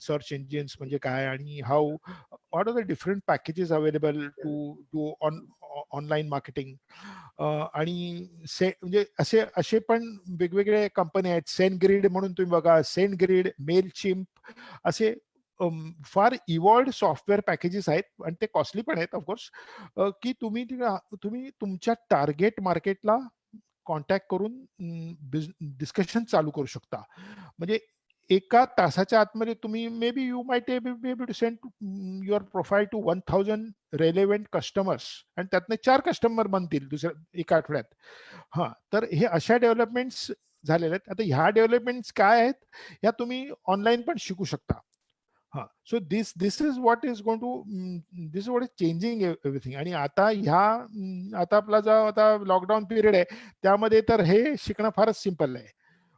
सर्च इंजिन्स म्हणजे काय आणि how what are the different packages available to do online marketing. आणि म्हणजे असे पण वेगवेगळे कंपनी आहेत. सेनग्रीड म्हणून तुम्ही बघा, सेनग्रीड, मेलचिम्प असे फार इव्हॉल्ड सॉफ्टवेअर पॅकेजेस आहेत आणि ते कॉस्टली पण आहेत ऑफकोर्स, की तुम्ही तुमच्या टार्गेट मार्केटला कॉन्टॅक्ट करून डिस्कशन चालू करू शकता. म्हणजे एका तासाच्या आतमध्ये तुम्ही maybe you might be able to send your profile to 1000 relevant customers आणि त्यातनं 4 कस्टमर बनतील दुसऱ्या एका आठवड्यात. हा, तर हे अशा डेव्हलपमेंट्स झालेल्या आहेत. आता ह्या डेव्हलपमेंट्स काय आहेत, ह्या तुम्ही ऑनलाईन पण शिकू शकता. हा, so this is what is going to this what is changing everything. आणि आता आता आपला जो आता लॉकडाऊन पिरियड आहे त्यामध्ये तर हे शिकणं फारच सिम्पल आहे.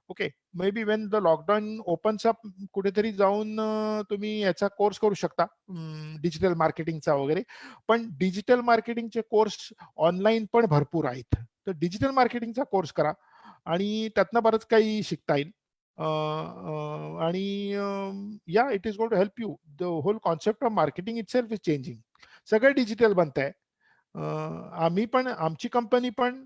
Okay, may be Wien the lockdown opens up कुठेतरी जाऊन तुम्ही याचा कोर्स करू शकता, डिजिटल मार्केटिंगचा वगैरे. पण डिजिटल मार्केटिंगचे कोर्स ऑनलाईन पण भरपूर आहेत. तर डिजिटल मार्केटिंगचा कोर्स करा आणि त्यातनं बरंच काही शिकता येईल. आणि या it is going to help you. The whole concept of marketing itself is changing. सगळं डिजिटल बनत आहे. आम्ही पण, आमची कंपनी पण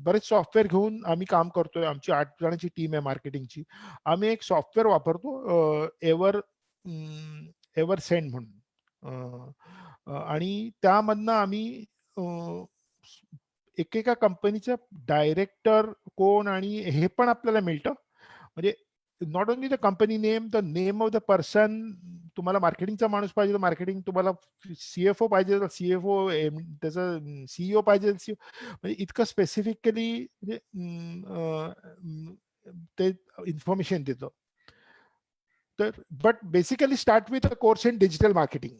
बरेच सॉफ्टवेअर घेऊन आम्ही काम करतोय. आमची 8 जणांची टीम आहे मार्केटिंगची. आम्ही एक सॉफ्टवेअर वापरतो, एव्हर सेंड म्हणून. आणि त्यामधनं आम्ही एकेका कंपनीचं डायरेक्टर कोण आणि हे पण आपल्याला मिळतं. म्हणजे not only the company name, the name of the person. तुम्हाला मार्केटिंगचा माणूस पाहिजे तर मार्केटिंग, तुम्हाला सीएफओ पाहिजे तर सीएफओ, त्याचं सीईओ पाहिजे म्हणजे इतकं स्पेसिफिकली म्हणजे ते इन्फॉर्मेशन देतं. तर but basically start with a course in digital marketing.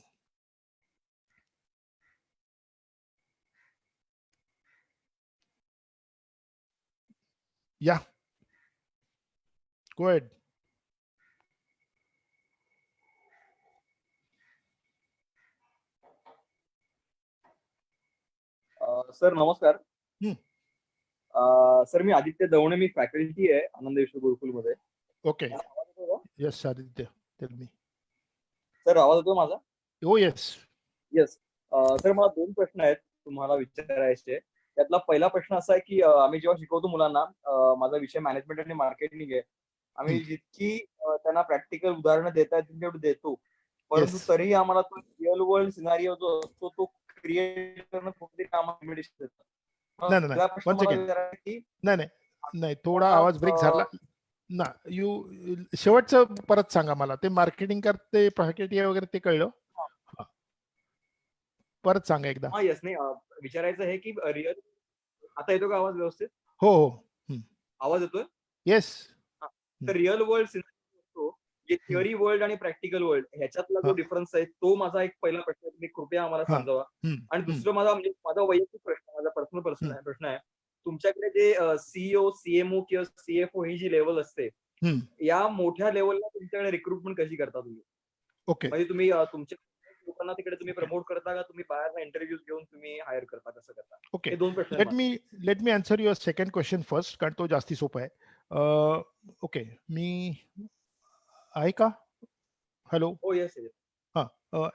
Yeah, go ahead. Sir नमस्कार. हम्म. सर मी आदित्य दवणे, मी फॅकल्टी आहे आनंद विश्व गुरुकुलमध्ये. Okay, yes Aditya, tell me. Sir आवाज येतो माझा? हो, येस. येस. सर मला 2 प्रश्न आहेत तुम्हाला विचारायचे. त्यातला पहिला प्रश्न असा आहे की आम्ही जेव्हा शिकवतो मुलांना, माझा विषय मॅनेजमेंट आणि मार्केटिंग आहे. आम्ही जितकी त्यांना प्रॅक्टिकल उदाहरणं देता येतील तेवढी देतो. परंतु Yes. तरीही आम्हाला तो रिअल वर्ल्ड सिनारिओ जो असतो तो क्रिएट करणं कुठेतरी आम्हाला लिमिटेशन देतं. नाही, नाही, पहिला प्रश्न one मला second. विचारायचा की नाही, थोडा आवाज ब्रेक झाला ना. शेवटचं परत सांगा मला. ते मार्केटिंग करते, पॅकेट वगैरे ते कळलं. हा. परत सांगा एकदा. हा येस नाही विचारायचं आहे की रिअल, आता येतो का आवाज व्यवस्थित? हो, हो. आवाज येतोय? येस. तर रिअल वर्ल्ड सिनारिओ असतो, जे थिअरी वर्ल्ड आणि प्रॅक्टिकल वर्ल्ड ह्याच्यातला जो डिफरन्स आहे तो माझा एक पहिला प्रश्न, तुम्ही कृपया आम्हाला समजावा. आणि दुसरं माझा वैयक्तिक प्रश्न, माझा पर्सनल प्रश्न आहे, तुमच्याकडे जे सीईओ, सीएमओ किंवा सीएफओ ही जी लेवल असते, या मोठ्या लेवलला तुमच्याकडे रिक्रुटमेंट कशी करता तुम्ही? ओके. म्हणजे तुम्ही तुमच्या लोकांना तिकडे तुम्ही प्रमोट करता का, तुम्ही बाहेर इंटरव्ह्यूज घेऊन तुम्ही हायर करता, कसं करता? ओके, हे 2 प्रश्न let me answer your second question first, कारण तो जास्ती सोपा आहे. ओके, मी आहे का? हॅलो. हो, येस. हा,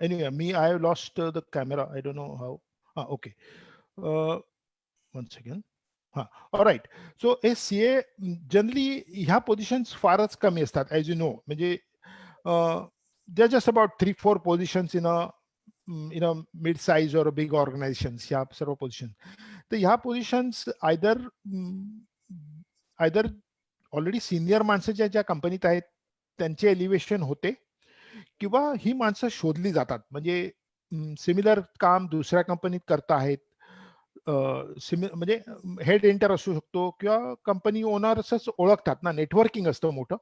anyway me I have lost the camera, I don't know how. हा, ओके, वन सेकंड. हा, ऑलराईट. सो हे सीए जनरली ह्या पोझिशन्स फारच कमी असतात, ॲज यू नो. म्हणजे they are just about 3-4 positions in a mid size और big organisations, ह्या सर्व पोझिशन. तर ह्या पोझिशन्स आयदर ऑलरेडी सिनियर माणसं ज्या कंपनीत आहेत त्यांचे एलिव्हेशन होते, किंवा ही माणसं शोधली जातात. म्हणजे सिमिलर काम दुसऱ्या कंपनीत करता आहेत. म्हणजे हेड एंटर असू शकतो किंवा कंपनी ओनर्सच ओळखतात ना, नेटवर्किंग असतं मोठं.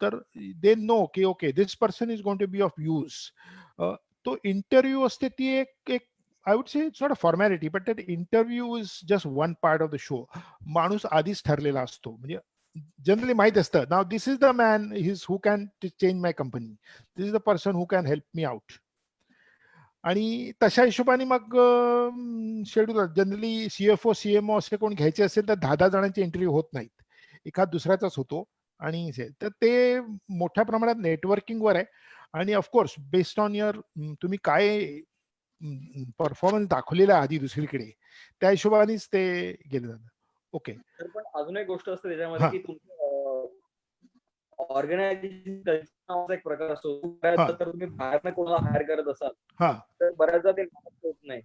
तर दे नो की okay this person is going to be of use. तो इंटरव्ह्यू असते ती एक I would say it's not a formality, but that interview is just one part of the show. माणूस आधीच ठरलेला असतो. म्हणजे जनरली माहित असतं, now this is the man who can change my company, this is the person who can help me out. आणि तशा हिशोबाने मग शेड्यूल जनरली सीएफओ, सीएमओ असे कोण घ्यायचे असेल तर 10-10 जणांचे इंटरव्ह्यू होत नाहीत, एखाद दुसऱ्याचाच होतो. आणि तर ते मोठ्या प्रमाणात नेटवर्किंगवर आहे. आणि ऑफकोर्स बेस्ड ऑन युअर, तुम्ही काय परफॉर्मन्स दाखवलेला आधी दुसरीकडे, त्या हिशोबानेच ते गेलं जातं. ओके. तर पण अजून एक गोष्ट असते त्याच्यामध्ये की तुमचं ऑर्गनायझेशन नावाचा एक प्रकार असतो. तर तुम्ही बाहेरनं कोणाला हायर करत असाल तर बऱ्याचदा ते होत नाही.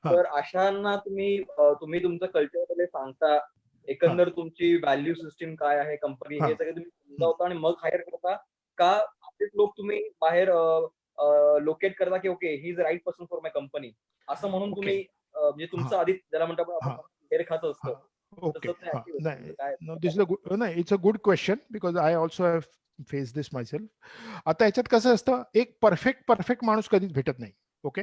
तर अशांना तुम्ही तुमचं कल्चर वगैरे सांगता एकंदर तुमची व्हॅल्यू सिस्टीम काय आहे, कंपनी हे सगळे तुम्ही समजावता आणि मग हायर करता का असेच लोक तुम्ही बाहेर लोकेट करता की okay he is right person for my company असं म्हणून तुम्ही म्हणजे तुमचं आधी ज्याला म्हणतो आपण हेर खात असतं. Okay. No, this is a good. No, it's a good question because I also have faced this myself. आता याच्यात कसं असतं, एक परफेक्ट माणूस कधीच भेटत नाही. ओके,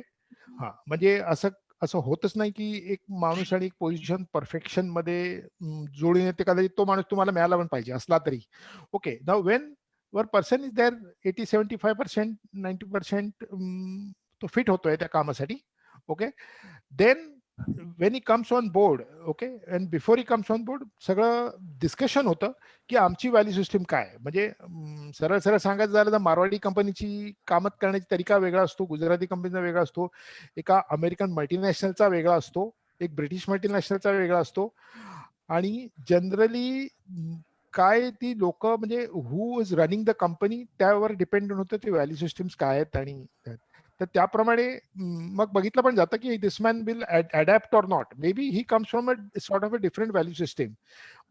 हा, म्हणजे असं होतच नाही की एक माणूस आणि एक पोझिशन परफेक्शन मध्ये जोडून येते. कदाचित तो माणूस तुम्हाला मिळाला पण पाहिजे असला तरी. Okay, now when our person is there 80-75%, 90% तो फिट होतोय त्या कामासाठी. Okay, then when he comes on board, okay, and before he comes on board सगळं डिस्कशन होतं की आमची व्हॅल्यू सिस्टीम काय आहे. म्हणजे सरळ सांगायचं झालं तर मारवाडी कंपनीची कामत करण्याची तरीका वेगळा असतो, गुजराती कंपनीचा वेगळा असतो, एका अमेरिकन मल्टीनॅशनलचा वेगळा असतो, एक ब्रिटिश मल्टीनॅशनलचा वेगळा असतो. आणि जनरली काय ती लोक म्हणजे हु इज रनिंग द कंपनी त्यावर डिपेंडेंट होतं ते व्हॅल्यू सिस्टीम्स काय आहेत. आणि तर त्याप्रमाणे मग बघितलं पण जातं की this man will adapt or not. May be he comes from a sort of a different value system,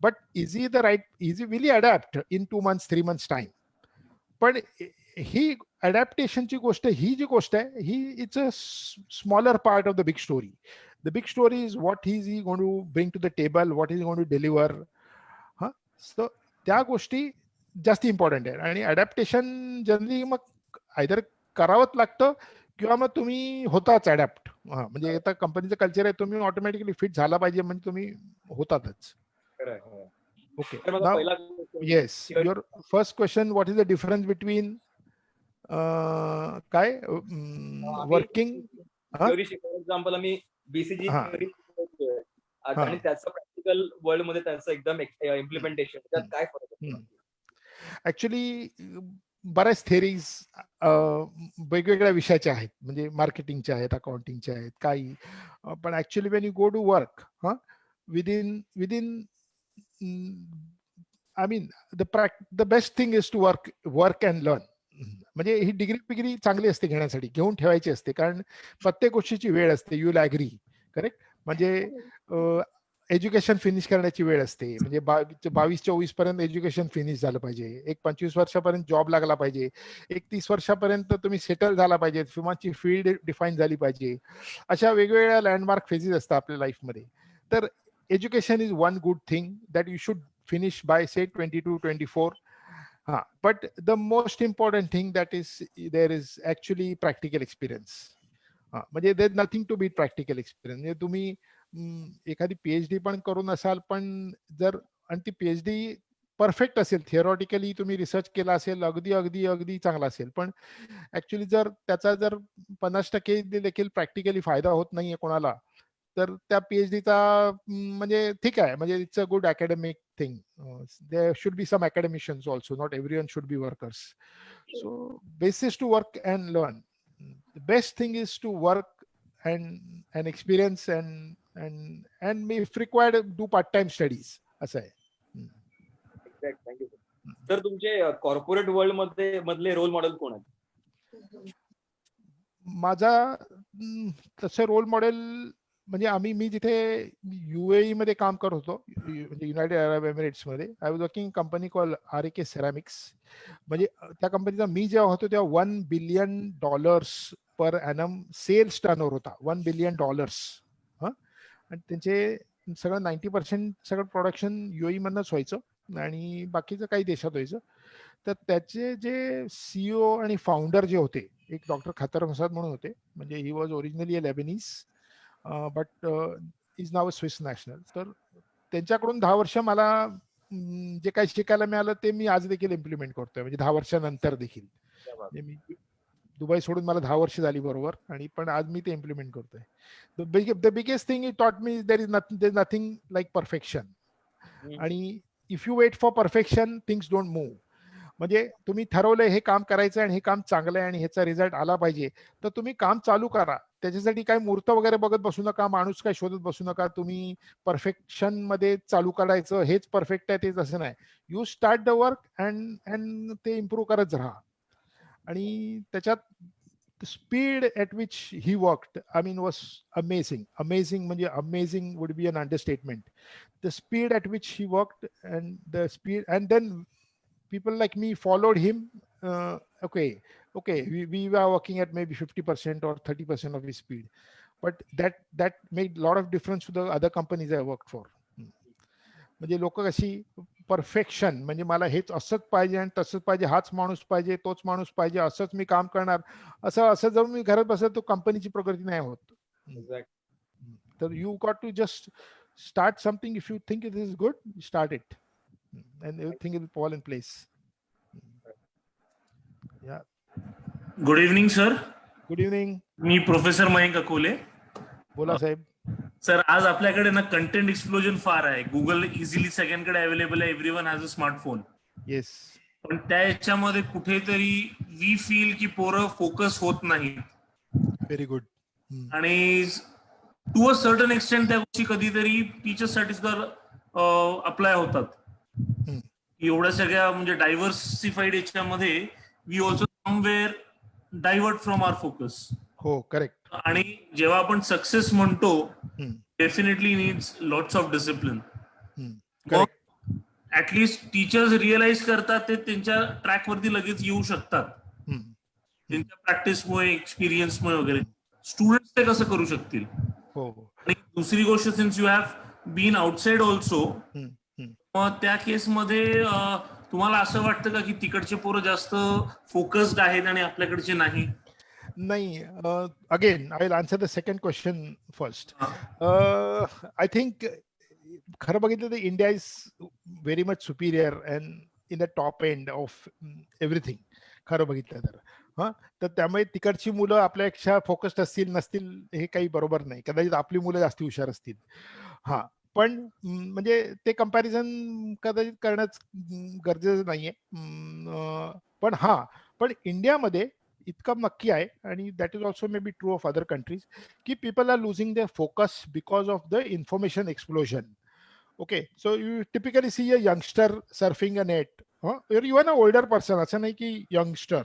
but will he adapt in 2 months 3 months time. पण ही अडॅप्टेशनची गोष्ट, ही जी गोष्ट आहे ही it's a smaller part of the big story. The big story is what is he going to bring to the table, what is he going to deliver. So त्या गोष्टी जास्त इम्पॉर्टंट आहे. आणि अडॅप्टेशन जनरली मग either करावंच लागतं किंवा मग तुम्ही होताच अडॅप्ट. म्हणजे आता कंपनीचं कल्चर आहे, तुम्ही ऑटोमॅटिकली फिट झाला पाहिजे म्हणजे तुम्ही होतातच. Okay, yes, your first question, what is the difference between काय वर्किंग. फॉर एक्झाम्पल आम्ही बीसीजी आणि त्याचं प्रॅक्टिकल वर्ल्ड मध्ये त्यांचं एकदम इम्प्लिमेंटेशन, त्यात काय फरक आहे? ऍक्च्युली बऱ्याच थेरीज वेगवेगळ्या विषयाच्या आहेत, म्हणजे मार्केटिंगच्या आहेत, अकाउंटिंगच्या आहेत, काही. पण actually when you go to work within I mean the best thing is to work and learn. म्हणजे ही डिग्री चांगली असते घेण्यासाठी, घेऊन ठेवायची असते, कारण प्रत्येक गोष्टीची वेळ असते. You will agree, correct. म्हणजे एज्युकेशन फिनिश करण्याची वेळ असते. म्हणजे 22-24 पर्यंत एज्युकेशन फिनिश झालं पाहिजे, एक 25 वर्षापर्यंत जॉब लागला पाहिजे, एक 30 वर्षापर्यंत तुम्ही सेटल झाला पाहिजे, तुमची फील्ड डिफाईन झाली पाहिजे. अशा वेगवेगळ्या लँडमार्क फेजेस असतात आपल्या लाईफमध्ये. तर education is one good thing that you should finish by say 22-24. But the most important thing that is there is actually practical experience. म्हणजे there is nothing to beat practical experience. म्हणजे तुम्ही एखादी PhD पण करून असाल, पण जर आणि ती पीएचडी परफेक्ट असेल, थिअरॉटिकली तुम्ही रिसर्च केला असेल, अगदी चांगला असेल, पण ऍक्च्युली जर त्याचा 50% देखील प्रॅक्टिकली फायदा होत नाहीये कोणाला, तर त्या पीएचडीचा म्हणजे ठीक आहे, म्हणजे it's a good academic thing. There should be some academicians also, not everyone should be workers. So basis to work and learn. The best thing is to work and experience and if required do part-time studies. असं आहे. Thank you. तर तुमचे corporate world मधले role model कोण आहेत? माझा तसं role model म्हणजे मी जिथे UAE मध्ये काम करत होतो, म्हणजे युनायटेड अरब एमिरेट्स मध्ये, I was working company call RAK Ceramics. म्हणजे त्या कंपनीचा मी जेव्हा होतो तेव्हा $1 billion per annum sales turnover होता. $1 billion. आणि त्यांचे सगळं 90% सगळं प्रोडक्शन UAE मधनच व्हायचं आणि बाकीचं काही देशात व्हायचं. तर त्याचे जे CEO आणि फाउंडर जे होते, एक डॉक्टर खतर मसाद म्हणून होते. म्हणजे he was originally a Lebanese but is now a Swiss national. तर त्यांच्याकडून 10 वर्ष मला जे काही शिकायला मिळालं ते मी आज देखील इम्प्लिमेंट करतोय, म्हणजे 10 वर्षानंतर देखील. मी दुबई सोडून मला 10 वर्ष झाली बरोबर, आणि पण आज मी ते इम्प्लिमेंट करतोय. The biggest thing it taught me there is nothing like perfection. आणि if you wait for perfection things don't move. म्हणजे तुम्ही ठरवलंय हे काम करायचं आणि हे काम चांगलं आहे आणि ह्याचा रिझल्ट आला पाहिजे, तर तुम्ही काम चालू करा. त्याच्यासाठी काय मूर्त वगैरे बघत बसू नका, माणूस काय शोधत बसू नका. तुम्ही परफेक्शन मध्ये चालू करायचं, हेच परफेक्ट आहे तेच असं नाही. You start the work and ते इम्प्रूव्ह करत राहा. आणि त्याच्यात speed at which he worked, I mean was amazing. म्हणजे amazing would be an understatement. the speed at which he worked and the speed, and then people like me followed him. Okay, we were working at maybe 50% or 30% of his speed, but that made a lot of difference to the other companies I worked for. म्हणजे लोक कशी perfection, म्हणजे मला हेच असंच पाहिजे आणि तसंच पाहिजे, हाच माणूस पाहिजे, तोच माणूस पाहिजे, असंच मी काम करणार, असं जर मी घरात बसलं तर कंपनीची प्रगती नाही होत. तर you got to just start something. If you think it is good, start it, and everything will fall in place. Yeah. Good evening sir. Good evening. Me professor Mayank Akole. बोला साहेब. सर, आज आपल्याकडे ना कंटेंट एक्सप्लोजन फार आहे. Google easily सगळ्यांकडे available आहे. Everyone has a smartphone. Yes. पण त्या याच्यामध्ये कुठेतरी वी फील की पोरं फोकस होत नाही. Very good. आणि टू अ सर्टन एक्सटेंट त्या गोष्टी कधीतरी टीचर्ससाठी सुद्धा अप्लाय होतात. एवढ्या सगळ्या म्हणजे डायव्हर्सिफाईड याच्यामध्ये we also somewhere divert from our focus. हो, करेक्ट. आणि जेव्हा आपण सक्सेस म्हणतो, definitely needs lots of discipline. At least teachers realise करतात ते त्यांच्या ट्रॅक वरती लगेच येऊ शकतात त्यांच्या प्रॅक्टिसमुळे, एक्सपिरियन्समुळे वगैरे. स्टुडंट्स ते कसं करू शकतील? आणि दुसरी गोष्ट, since you have been outside also, मग त्या केसमध्ये तुम्हाला असं वाटतं का की तिकडचे पोरं जास्त फोकस्ड आहेत आणि आपल्याकडचे नाही? नाही. Again I will answer the second question first. I think खरं बघितलं तर India is very much Superior and in the top end of everything. खरं बघितलं तर तर त्यामुळे तिकडची मुलं आपल्यापेक्षा फोकस्ड असतील नसतील हे काही बरोबर नाही. कदाचित आपली मुलं जास्त हुशार असतील. पण म्हणजे ते कंपॅरिझन कदाचित करणंच गरजेचं नाहीये. पण इंडियामध्ये इतकं नक्की आहे, आणि that is also may be true of other countries, की people are losing their focus because of the information explosion. Okay, so you typically see a youngster surfing a net, even an older person, असं नाही की youngster.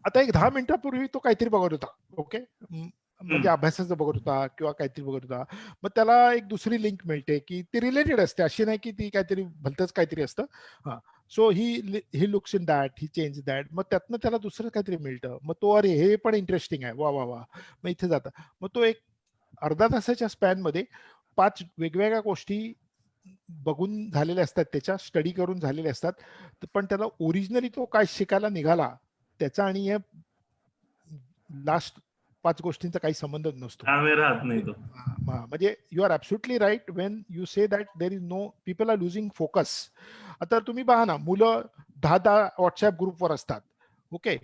आता एक 10 मिनिटापूर्वी तो काहीतरी बघत होता. ओके, म्हणजे अभ्यासाचं बघत होता किंवा काहीतरी बघत होता. मग त्याला एक दुसरी लिंक मिळते की ती रिलेटेड असते, अशी नाही की ती काहीतरी भलतंच काहीतरी असतं. So he looks in that, he change that. मग त्यातनं त्याला दुसरं काहीतरी मिळतं. मग तो अरे हे पण इंटरेस्टिंग आहे, वा वा वा, मग इथे जातं. मग तो एक अर्धा तासाच्या स्पॅनमध्ये 5 वेगवेगळ्या गोष्टी बघून झालेल्या असतात, त्याच्या स्टडी करून झालेल्या असतात. पण त्याला ओरिजिनली तो काय शिकायला निघाला त्याचा आणि या लास्ट 5 गोष्टींचा काही संबंधच नसतो. राहत नाही तो. म्हणजे you are absolutely right when you say that there is no, people are losing focus. आता तुम्ही पहा ना, मुलं 10 व्हॉट्सअप ग्रुपवर असतात. ओके,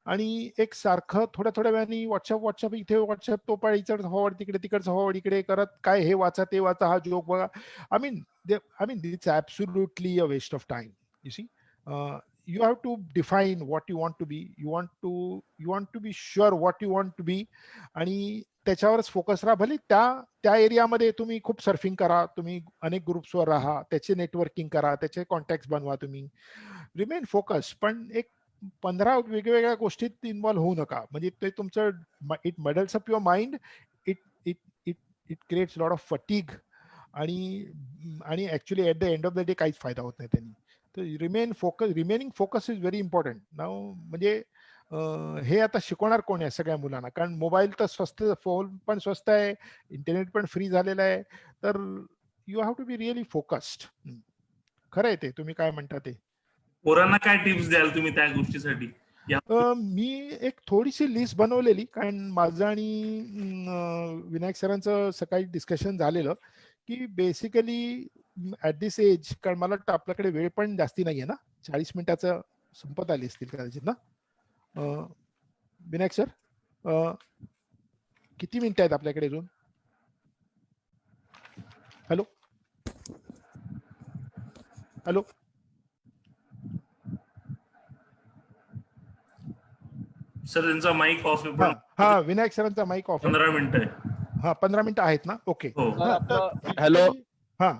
आणि एक सारखं थोड्या वेळाने व्हॉट्सअप इथे, व्हॉट्सअप तो पण इकडचं फॉरवर्ड तिकडे, तिकडचं फॉरवर्ड इकडे करत, काय हे वाचा ते वाचा, हा जोक बघा. I mean it's absolutely a waste of time. You see, you have to define what you want to be. You want to be sure what you want to be, आणि त्याच्यावरच फोकस राहा. भले त्या एरियामध्ये तुम्ही खूप surfing करा, तुम्ही अनेक ग्रुप्सवर राहा, त्याचे नेटवर्किंग करा, त्याचे कॉन्टॅक्ट बनवा, तुम्ही रिमेन फोकस. पण एक 15 वेगवेगळ्या गोष्टीत इन्व्हॉल्व होऊ नका. म्हणजे ते तुमचं it muddles up your mind, it creates lot of fatigue, आणि actually at the end of the day काहीच फायदा होत नाही त्यांनी. Remaining focus is very important now. म्हणजे हे आता शिकवणार कोण आहे सगळ्या मुलांना? कारण मोबाईल तर स्वस्त, फोन पण स्वस्त आहे, इंटरनेट पण फ्री झालेलं आहे. तर you have to be really focused. खरं आहे ते, तुम्ही काय म्हणता ते. पोरांना काय टिप्स द्याल तुम्ही त्या गोष्टीसाठी? मी एक थोडीशी लिस्ट बनवलेली, कारण माझं आणि विनायक सरांचं सकाळी डिस्कशन झालेलं की बेसिकली ऍट दिस एज, कारण मला वाटतं आपल्याकडे वेळ पण जास्ती नाहीये ना, 40 मिनिटाचं संपत आली असतील कदाचित ना. विनायक सर, किती मिनिटं आहेत आपल्याकडे अजून? हॅलो हॅलो सर, त्यांचा माईक ऑफ आहे. हा, विनायक सरांचा माईक ऑफ. 15 मिनिटं आहे. हा, 15 मिनिटं आहेत ना. ओके. हॅलो, हा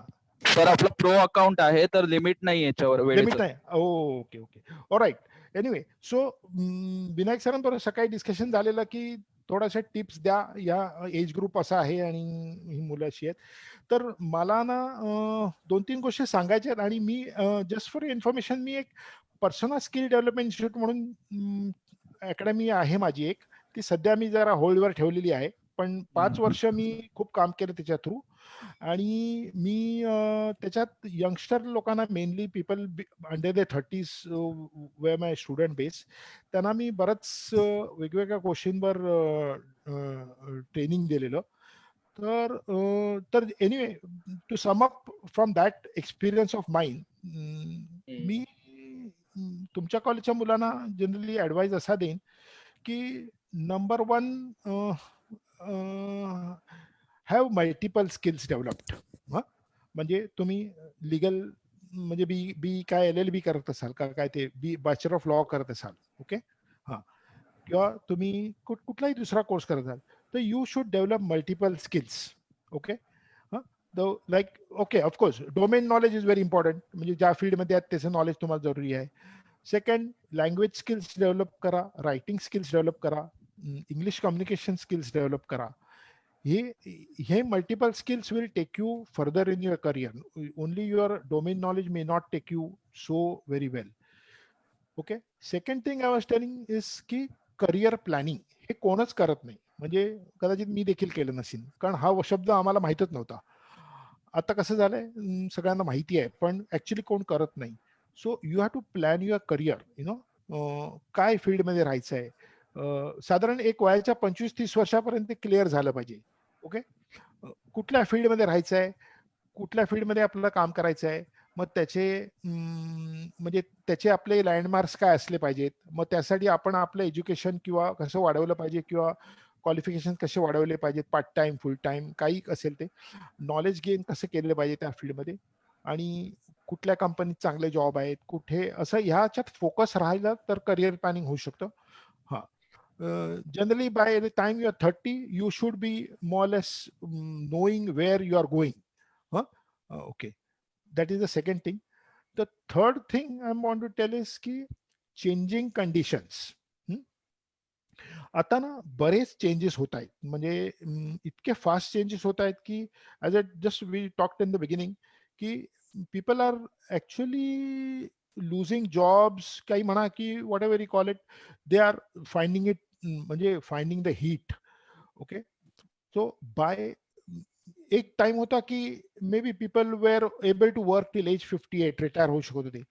सर, आपलं प्रो अकाउंट आहे तर लिमिट नाही याच्यावर, लिमिट नाही. Okay. Alright. Anyway, so Vinayak सरांबरोबर सकाळी डिस्कशन झालेलं की थोड्याशा टिप्स द्या, या एज ग्रुप असा आहे आणि ही मुलं अशी आहेत. तर मला ना 2-3 गोष्टी सांगायच्या आहेत आणि मी जस्ट फॉर इन्फॉर्मेशन, मी एक पर्सोना स्किल डेव्हलपमेंट इन्स्टिट्यूट म्हणून अकॅडमी आहे माझी एक, ती सध्या मी जरा होल्डवर ठेवलेली आहे, पण 5 वर्ष मी खूप काम केलं त्याच्या थ्रू. आणि मी त्याच्यात यंगस्टर लोकांना, mainly people under the 30s way my student base, त्यांना मी बरंच वेगवेगळ्या गोष्टींवर ट्रेनिंग दिलेलं. तर anyway, to sum up from that experience of mind, मी तुमच्या कॉलेजच्या मुलांना जनरली ऍडवाइस असा देईन की number 1, have multiple skills developed. म्हणजे तुम्ही लिगल, म्हणजे बी काय LLB करत असाल का, काय ते बॅचलर ऑफ लॉ करत असाल, ओके, हा, किंवा तुम्ही कुठलाही दुसरा कोर्स करत असाल, तर you should develop multiple skills. Okay, like okay, of course domain knowledge is very important, म्हणजे ज्या फील्डमध्ये आहेत त्याचं नॉलेज तुम्हाला जरुरी आहे. सेकंड, लँग्वेज स्किल्स डेव्हलप करा, रायटिंग स्किल्स डेव्हलप करा, इंग्लिश कम्युनिकेशन स्किल्स डेव्हलप करा. हे multiple skills will take you further in your career. Only your domain knowledge may not take you so very well. Okay, second thing I was telling is की career planning हे कोणच करत नाही. म्हणजे कदाचित मी देखील केलं नसेल, कारण हा शब्द आम्हाला माहितच नव्हता. आता कसं झालंय, सगळ्यांना माहिती आहे, पण ऍक्च्युली कोण करत नाही. So you have to plan your career, काय फील्डमध्ये राहायचं आहे. साधारण एक वयाच्या 25-30 वर्षापर्यंत क्लिअर झालं पाहिजे. ओके, कुठल्या फील्डमध्ये राहायचं आहे, कुठल्या फील्डमध्ये आपल्याला काम करायचं आहे, मग म्हणजे त्याचे आपले लँडमार्क्स काय असले पाहिजेत, मग त्यासाठी आपण आपलं एज्युकेशन किंवा कसं वाढवलं पाहिजे, किंवा क्वालिफिकेशन कसे वाढवले पाहिजेत, पार्ट टाइम, फुल टाइम, काही असेल ते, नॉलेज गेन कसं केलं पाहिजे त्या फील्डमध्ये, आणि कुठल्या कंपनीत चांगले जॉब आहेत, कुठे, असं ह्याच्यात फोकस राहिलं तर करिअर प्लॅनिंग होऊ शकतं. हा, generally by the time you are 30 you should be more or less knowing where you are going. Okay, that is the second thing. The third thing I want to tell is ki changing conditions. आता ना बरेच changes होत आहेत, म्हणजे इतके fast changes होत आहेत की as a just we talked in the beginning की people are actually losing jobs, काही म्हणा की whatever you call it, they are finding it, म्हणजे finding the heat. Okay, so by एक टाइम होता की may be people were able to work till age 58, retire होऊ शकत होते.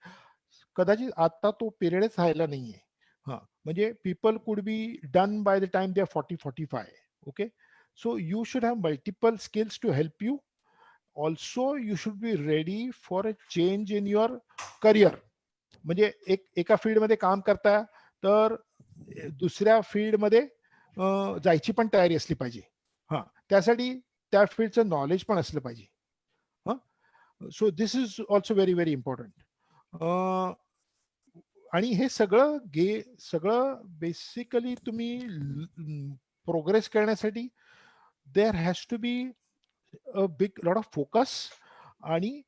कदाचित आता तो पिरियडच राहिला नाहीये. हा, म्हणजे people could be done by the time they are 40-45. Okay, so you should have multiple skills to help you. Also you should be ready for a change in your career. म्हणजे एका फील्डमध्ये काम करता, तर दुसऱ्या फील्डमध्ये जायची पण तयारी असली पाहिजे. हा, त्यासाठी त्या फील्डचं नॉलेज पण असलं पाहिजे. हा, so this is also very very important. आणि हे सगळं बेसिकली तुम्ही प्रोग्रेस करण्यासाठी there has to be a big lot of focus, आणि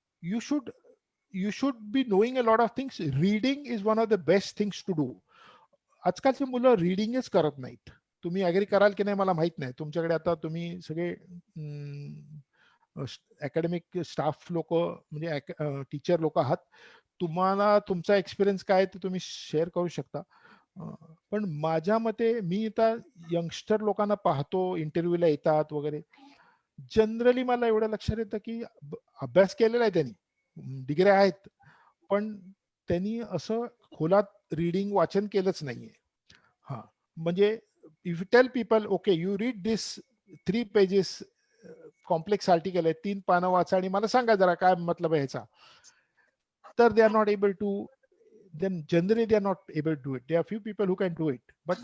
you should be knowing a lot of things. Reading is one of the best things to do. आजकालची मुलं रीडिंगच करत नाहीत. तुम्ही ऍग्री कराल की नाही मला माहित नाही. तुमच्याकडे आता तुम्ही सगळे अकॅडमिक स्टाफ लोक, म्हणजे टीचर लोक आहात, तुम्हाला तुमचा एक्सपिरियन्स काय ते तुम्ही शेअर करू शकता. पण माझ्या मते, मी आता यंगस्टर लोकांना पाहतो, इंटरव्ह्यूला येतात वगैरे, जनरली मला एवढं लक्षात येतं की अभ्यास केलेला आहे त्यांनी, डिग्र्या आहेत, पण त्यांनी असं खोलात रीडिंग, वाचन केलंच नाहीये. हा, म्हणजे if you tell people okay you read this 3 pages complex article आहे, 3 पानं वाचा आणि मला सांगा जरा काय मतलब आहे ह्याचा, तर they are not able to, then generally they are not able to do it. There are few people who can do it, but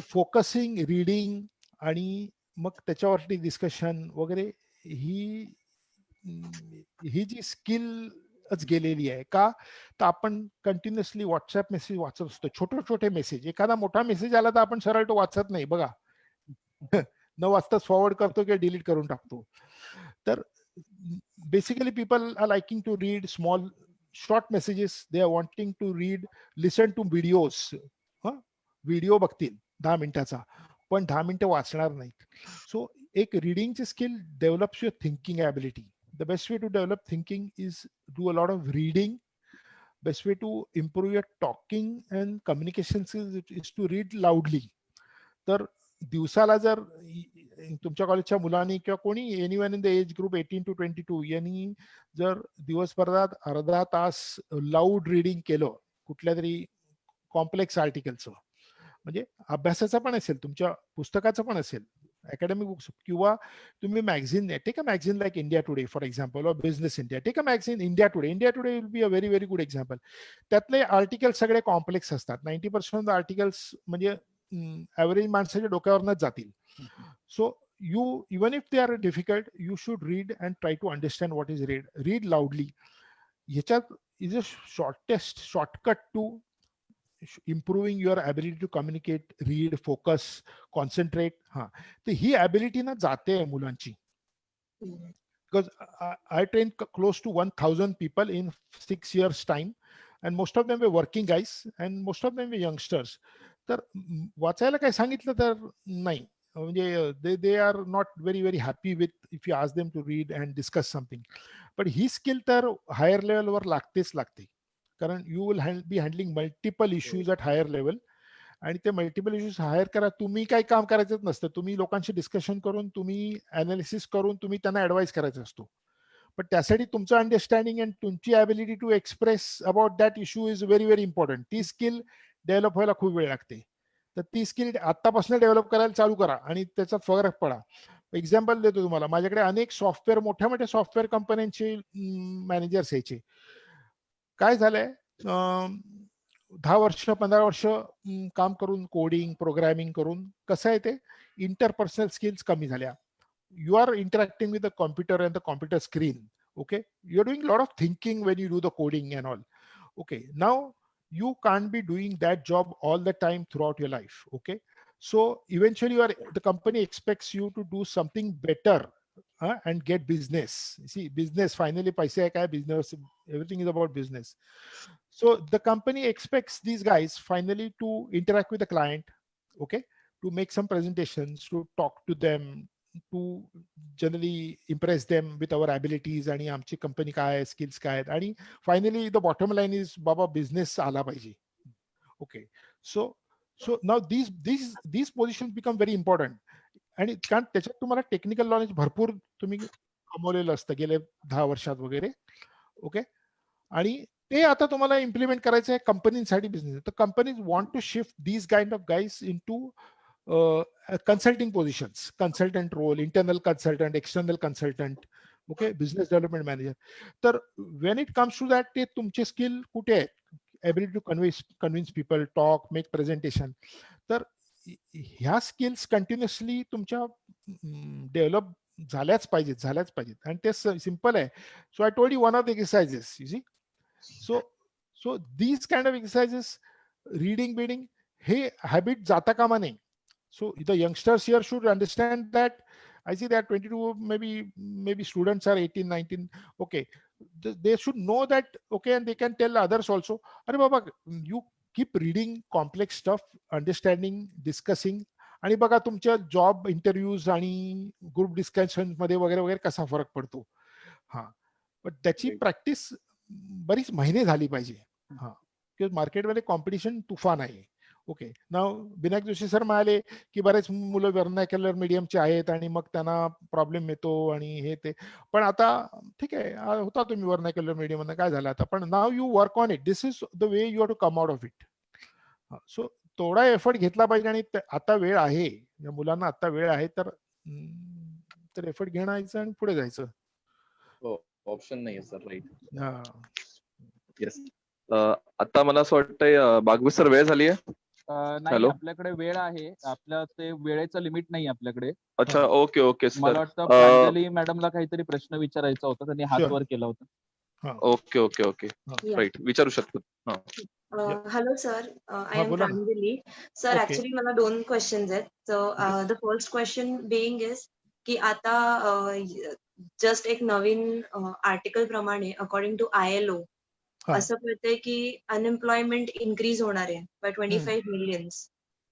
focusing, reading आणि मग त्याच्यावरती डिस्कशन वगैरे, ही जी स्किलच गेलेली आहे. का तर आपण कंटिन्युअसली व्हॉट्सअप मेसेज वाचत असतो, छोटे छोटे मेसेज. एखादा मोठा मेसेज आला तर आपण सरळ तो वाचत नाही बघा, न वाचताच फॉरवर्ड करतो किंवा डिलीट करून टाकतो. तर basically people are liking to read small short messages. They are wanting to read, listen to videos. Video बघतील 10 मिनिटाचा, पण 10 मिनिटं वाचणार नाहीत. सो एक रिडिंगची skill develops your thinking ability. The best way to develop thinking is do a lot of reading. Best way to improve your talking and communications is to read loudly. तर दिवसाला जर तुमच्या कॉलेजच्या मुलांनी किंवा कोणी anyone in the age group 18 to 22 यांनी जर दिवसभरात अर्धा तास लाऊड रीडिंग केलं कुठल्या तरी कॉम्प्लेक्स आर्टिकलचं, म्हणजे अभ्यासाचं पण असेल, तुमच्या पुस्तकाचं पण असेल, academic books, किंवा तुम्ही magazine, take a magazine like India Today for example, or business India, take a magazine India Today. India Today will be a very very good example. त्यातले आर्टिकल्स सगळे कॉम्प्लेक्स असतात. 90% ऑफ द आर्टिकल्स म्हणजे average माणसाच्या डोक्यावरनच जातील. So you, even if they are difficult, you should read and try to understand what is read loudly. ह्याच्यात is a shortcut to improving your ability to communicate, read, focus, concentrate. तर ही ability ना जाते मुलांची. Because I trained close to 1,000 people in 6 years time, and most of them were working guys and most of them were youngsters. तर वाचायला काय सांगितलं तर नाही, म्हणजे they are not very very happy with if you ask them to read and discuss something. But ही skill तर higher लेवलवर लागतेच लागते, कारण you will be handling multiple issues at higher level. आणि ते मल्टिपल इश्यूज हायर करा, तुम्ही काही काम करायचंच नसतं, तुम्ही लोकांशी डिस्कशन करून, तुम्ही अनालिसिस करून, तुम्ही त्यांना ऍडवाइस करायचा असतो. पण त्यासाठी तुमचं अंडरस्टँडिंग अँड तुमची ability to express about that issue is very very important. ती स्किल डेव्हलप व्हायला खूप वेळ लागते. तर ती स्किल आतापासून डेव्हलप करायला चालू करा आणि त्याचा फरक पडा. एक्झाम्पल देतो तुम्हाला, माझ्याकडे अनेक सॉफ्टवेअर, मोठ्या मोठ्या सॉफ्टवेअर कंपन्यांचे मॅनेजर्स यायचे. काय झालंय, 10 वर्ष 15 वर्ष काम करून, कोडिंग प्रोग्रामिंग करून कसं आहे, ते इंटरपर्सनल स्किल्स कमी झाल्या. You are interacting with the computer and the computer screen. Okay, you are doing lot of thinking when you do the coding and all. Okay, now you can't be doing that job all the time throughout your life. Okay, so eventually the company expects you to do something better and get business. See, business finally paise hai kya, business, everything is about business. So the company expects these guys finally to interact with the client, okay, to make some presentations, to talk to them, to generally impress them with our abilities आणि आमची company काय आहे, skills काय आहेत, आणि finally the bottom line is बाबा business आला पाहिजे. Okay, so now these positions become very important. आणि कारण त्याच्यात तुम्हाला टेक्निकल नॉलेज भरपूर तुम्ही कमवलेलं असतं गेले 10 वर्षात वगैरे. ओके, आणि ते आता तुम्हाला इम्प्लिमेंट करायचं आहे कंपनीसाठी, बिझनेस. तर companies want to shift these kind of guys into consulting positions, consultant role, internal consultant, external consultant, okay, business development manager. तर when it comes to that, ते तुमचे स्किल कुठे आहे, ability to convince people, talk, make presentation. तर ह्या skills continuously तुमच्या develop झाल्याच पाहिजेत. आणि ते सिम्पल आहे. So I told you one of the exercises, you see. So these kind of exercises, reading हे हॅबिट जाता कामा नये. So the youngsters here should understand that. I see that 22, maybe students are 18, 19. Okay, they should know that. Okay, and they can tell others also. Are baba, you keep reading complex stuff, understanding, discussing. आणि बघा तुमच्या job interviews आणि group discussion मध्ये वगैरे वगैरे कसा फरक पडतो. पण त्याची प्रॅक्टिस बरीच महिने झाली पाहिजे. किंवा मार्केटमध्ये कॉम्पिटिशन तुफान आहे. ओके, नाव विनायक जोशी सर म्हणाले की बरेच मुलं व्हर्नाक्युलर मीडियमचे आहेत आणि मग त्यांना प्रॉब्लेम येतो आणि हे ते. पण आता ठीक आहे, होता तुम्ही व्हर्नाक्युलर मीडियम मध्ये, काय झालं आता, पण now you work on it. This is the way you have to come out of it. So थोडा एफर्ट घेतला पाहिजे. आणि आता वेळ आहे, या मुलांना आता वेळ आहे, तर एफर्ट घेण्याचं आणि पुढे जायचं. ऑप्शन नाही सर, राईट. येस, आता मला असं वाटतंय बागवी सर वेळ झाली आहे. नाही, आपल्याकडे वेळ आहे. आपल्या ते वेळेचं लिमिट नाही आपल्याकडे. अच्छा, ओके मला वाटतं प्रांजली मॅडमला काहीतरी प्रश्न विचारायचा होता, त्यांनी हात वर केला होता. ओके, राईट, विचारू शकतो. Hello sir, I am Pranjali sir. Actually मला 2 क्वेश्चन्स आहेत. So the first question being is की आता जस्ट एक नवीन आर्टिकल प्रमाणे अकॉर्डिंग टू ILO असं कळतंय की अनएम्प्लॉयमेंट इन्क्रीज होणार आहे बाय 25 millions.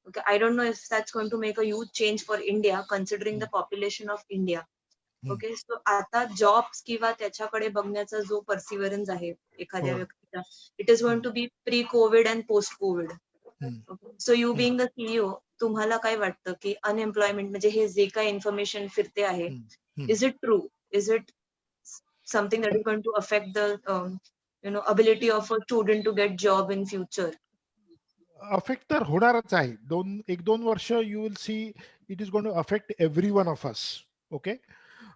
Okay, I don't know if that's going to make a huge change for India considering the population of India. Okay, so आता जॉब्स किंवा त्याच्याकडे बघण्याचा जो परसिव्हरन्स आहे एखाद्या व्यक्तीचा, it is going to be pre covid and post covid. So you being a CEO, तुम्हाला काय वाटतं की अनएम्प्लॉयमेंट म्हणजे हे जे काही इन्फॉर्मेशन फिरते आहे, is it true? Is it something that is going to affect the ability of a student to get job in future? Affect तर होणारच आहे. 1-2 वर्ष you will see it is going to affect every one of us. Okay,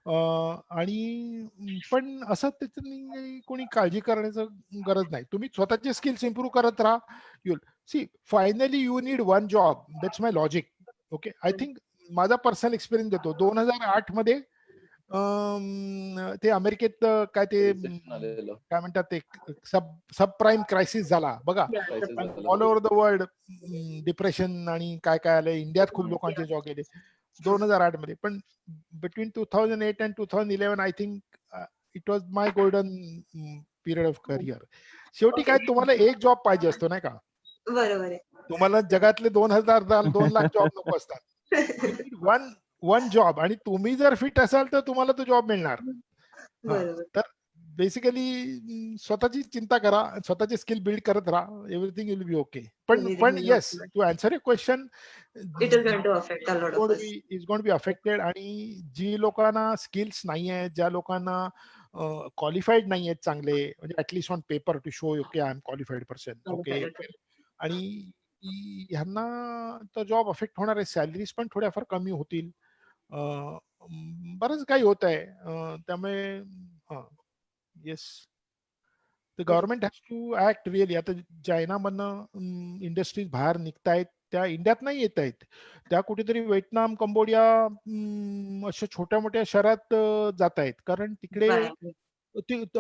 आणि पण असं त्याच्यानी कोणी काळजी करण्याचं गरज नाही. तुम्ही स्वतःचे स्किल्स इम्प्रूव्ह करत राहा. You see finally you need one job. That's my logic. Okay, I think माझा पर्सनल एक्सपिरियन्स देतो. 2008 मध्ये ते अमेरिकेत काय ते काय म्हणतात ते सब प्राईम क्रायसिस झाला बघा. All over the world depression आणि काय काय आलं. इंडियात खूप लोकांचे जॉब गेले 2008 मध्ये. पण between 2008 and 2011 I think it was my golden period of career. शेवटी काय तुम्हाला एक जॉब पाहिजे असतो नाही का? बरोबर आहे. तुम्हाला जगातले 2 लाख जॉब नको असतात. वन जॉब, आणि तुम्ही जर फिट असाल तर तुम्हाला तो जॉब मिळणार. तर बेसिकली स्वतःची चिंता करा, स्वतःचे स्किल बिल्ड करत राहा, एव्हरीथिंग विल बी ओके. पण yes, to answer your question, it is going to affect a lot of us. Is going to be affected. आणि जी लोकांना स्किल्स नाही आहेत, ज्या लोकांना क्वालिफाईड नाही आहेत चांगले, म्हणजे at least on paper to show okay I am qualified person, okay, आणि ह्यांना तर जॉब अफेक्ट होणार आहे. सॅलरीज पण थोड्याफार कमी होतील. बरंच काही होत आहे. त्यामुळे yes, the government has to act really. आता चायनामधनं इंडस्ट्रीज बाहेर निघतायत, त्या इंडियात नाही येत आहेत. त्या कुठेतरी व्हिएतनाम, कंबोडिया अशा छोट्या मोठ्या शहरात जात आहेत. कारण तिकडे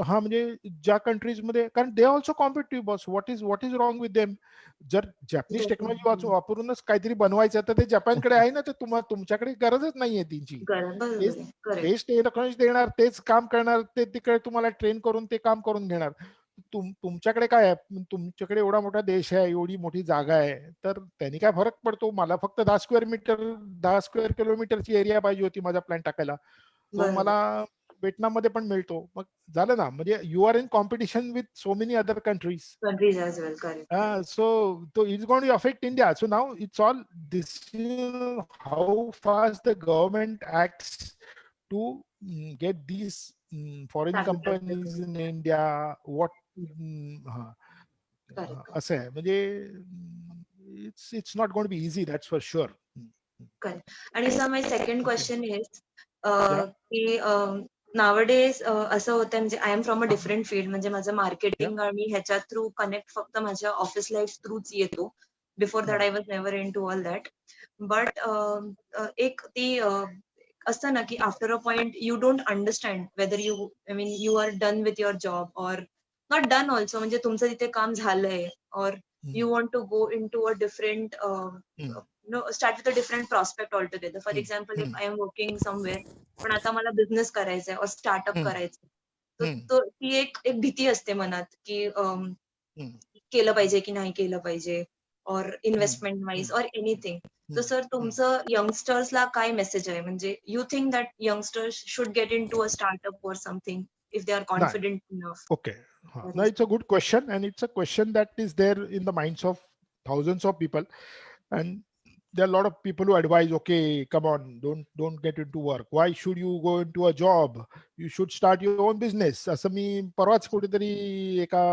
हा म्हणजे ज्या कंट्रीज मध्ये, कारण they also competitive. Boss, what is wrong with them? जर जॅपनीज टेक्नॉलॉजी वापरूनच काहीतरी बनवायचं तर ते जपानकडे आहे ना, तर तुमच्याकडे गरजच नाहीये त्यांची. तेच टेक्नॉलॉजी देणार, तेच काम करणार, ते तिकडे तुम्हाला ट्रेन करून ते काम करून घेणार. तुमच्याकडे काय आहे? तुमच्याकडे एवढा मोठा देश आहे, एवढी मोठी जागा आहे, तर त्यांनी काय फरक पडतो? मला फक्त 10 स्क्वेअर किलोमीटरची एरिया पाहिजे होती माझा प्लॅन टाकायला, तो मला व्हिएतनाम मध्ये पण मिळतो. मग झालं ना. म्हणजे you are in competition with so many other countries. So it's going to affect India. So now it's all this, how fast the government acts to get these foreign companies in India. What असं आहे. म्हणजे it's not going to be easy, that's for sure. आणि sir, my second question is की nowadays असं होतं, म्हणजे I am from a different field. म्हणजे माझं मार्केटिंग आणि ह्याच्या थ्रू कनेक्ट फक्त माझ्या ऑफिस लाईफ थ्रूच येतो. Before that I was never into all that. But एक ती असतं ना की after a point you don't understand whether you are done with your job or not done also. म्हणजे तुमचं तिथे काम झालंय, और you want to go into a different start with a different prospect altogether. For example, if I am working somewhere, पण आता मला business करायचा आहे, और स्टार्टअप करायचं, तर ती एक भीती असते मनात की केलं पाहिजे की नाही केलं पाहिजे, और इन्व्हेस्टमेंट वाईज और एनिथिंग. तर सर, तुमचं यंगस्टर्सला काय मेसेज आहे? म्हणजे you think that youngsters should get into a startup और something if they are confident enough? Okay. No, it's a good question, and it's a question that is there in the minds of thousands of people, and there are a lot of people who advise, okay, come on, don't get into work. Why should you go into a job? You should start your own business. असं मी परवाच कुठेतरी एका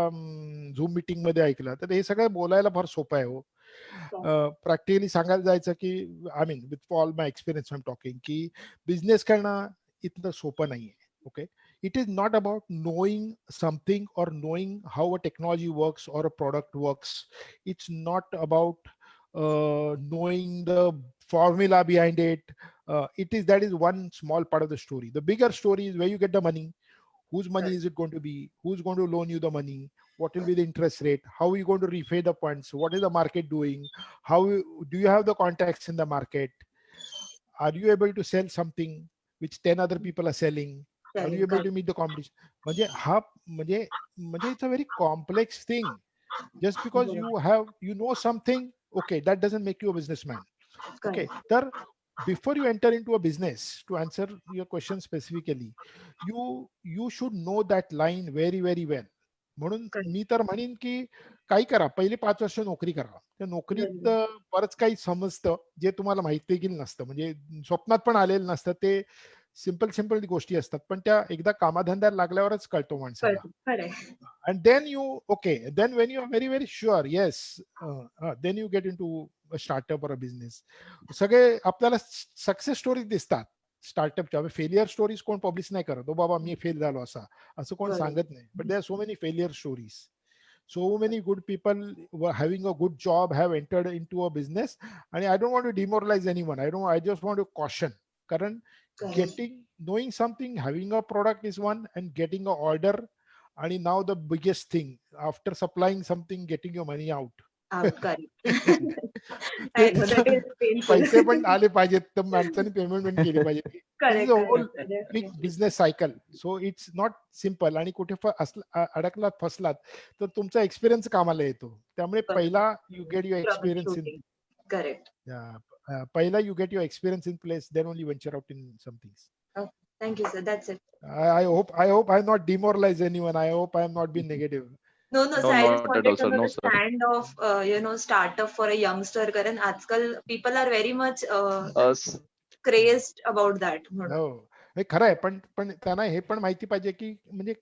zoom meeting मध्ये ऐकलं. तर हे सगळं बोलायला फार सोपं आहे. हो, प्रॅक्टिकली सांगायला जायचं की I mean with all my experience I am talking, की बिझनेस करणं इतकं सोपं नाहीये. Okay, it is not about knowing something or knowing how a technology works or a product works. It's not about knowing the formula behind it. That is one small part of the story. The bigger story is where you get the money, whose money is it going to be, who's going to loan you the money, what will be the interest rate, how are you going to repay the funds, what is the market doing, do you have the contacts in the market, are you able to sell something which 10 other people are selling, are you able to meet the competition? म्हणजे हा म्हणजे it's a very complex thing. Just because you know something, okay, that doesn't make you a businessman. Okay, Correct. तर before you enter into a business, to answer your question specifically, you should know that line very very well. म्हणून Correct. मी तर म्हणेन की काही करा, पहिले 5 वर्ष नोकरी करा. त्या नोकरीत बरंच काही समजतं जे तुम्हाला माहिती देखील नसतं, म्हणजे स्वप्नात पण आलेलं नसतं. ते सिंपल गोष्टी असतात, पण त्या एकदा कामाधंद्याला लागल्यावरच कळतो माणसाला. Correct. And then then when you are very very sure, yes, then you get into a startup or a business. सगळे आपल्याला सक्सेस स्टोरीज दिसतात स्टार्टअपच्या. फेलियर स्टोरीज कोण पब्लिश नाही करत, ओ बाबा मी फेल झालो असं कोण सांगत नाही. But there are so many failure stories. So many good people were having a good job have entered into a business, and I don't want to demoralize anyone. I just want to caution. Karan, knowing something, having a product is one, and getting an order, and now the biggest thing after supplying something, getting your money out. पैसे पण आले पाहिजेत, तर माणसाने payment पण केली पाहिजे. This is a whole big business cycle. So it's not simple. आणि कुठे अडकलात फसलात तर तुमचा एक्सपिरियन्स कामाला येतो. त्यामुळे पहिला you get your experience in. Correct. पहिला you get your experience in place, then only venture out in some things. Thank you, sir. That's it. I hope I'm not demoralized anyone. I hope I'm not being negative. No, sir. I just not at wanted all, to sir. know No, the sir. stand of startup for a youngster. कारण आजकाल people are very much crazed about that. हो, हे खरं आहे, पण त्यांना हे पण माहिती पाहिजे की म्हणजे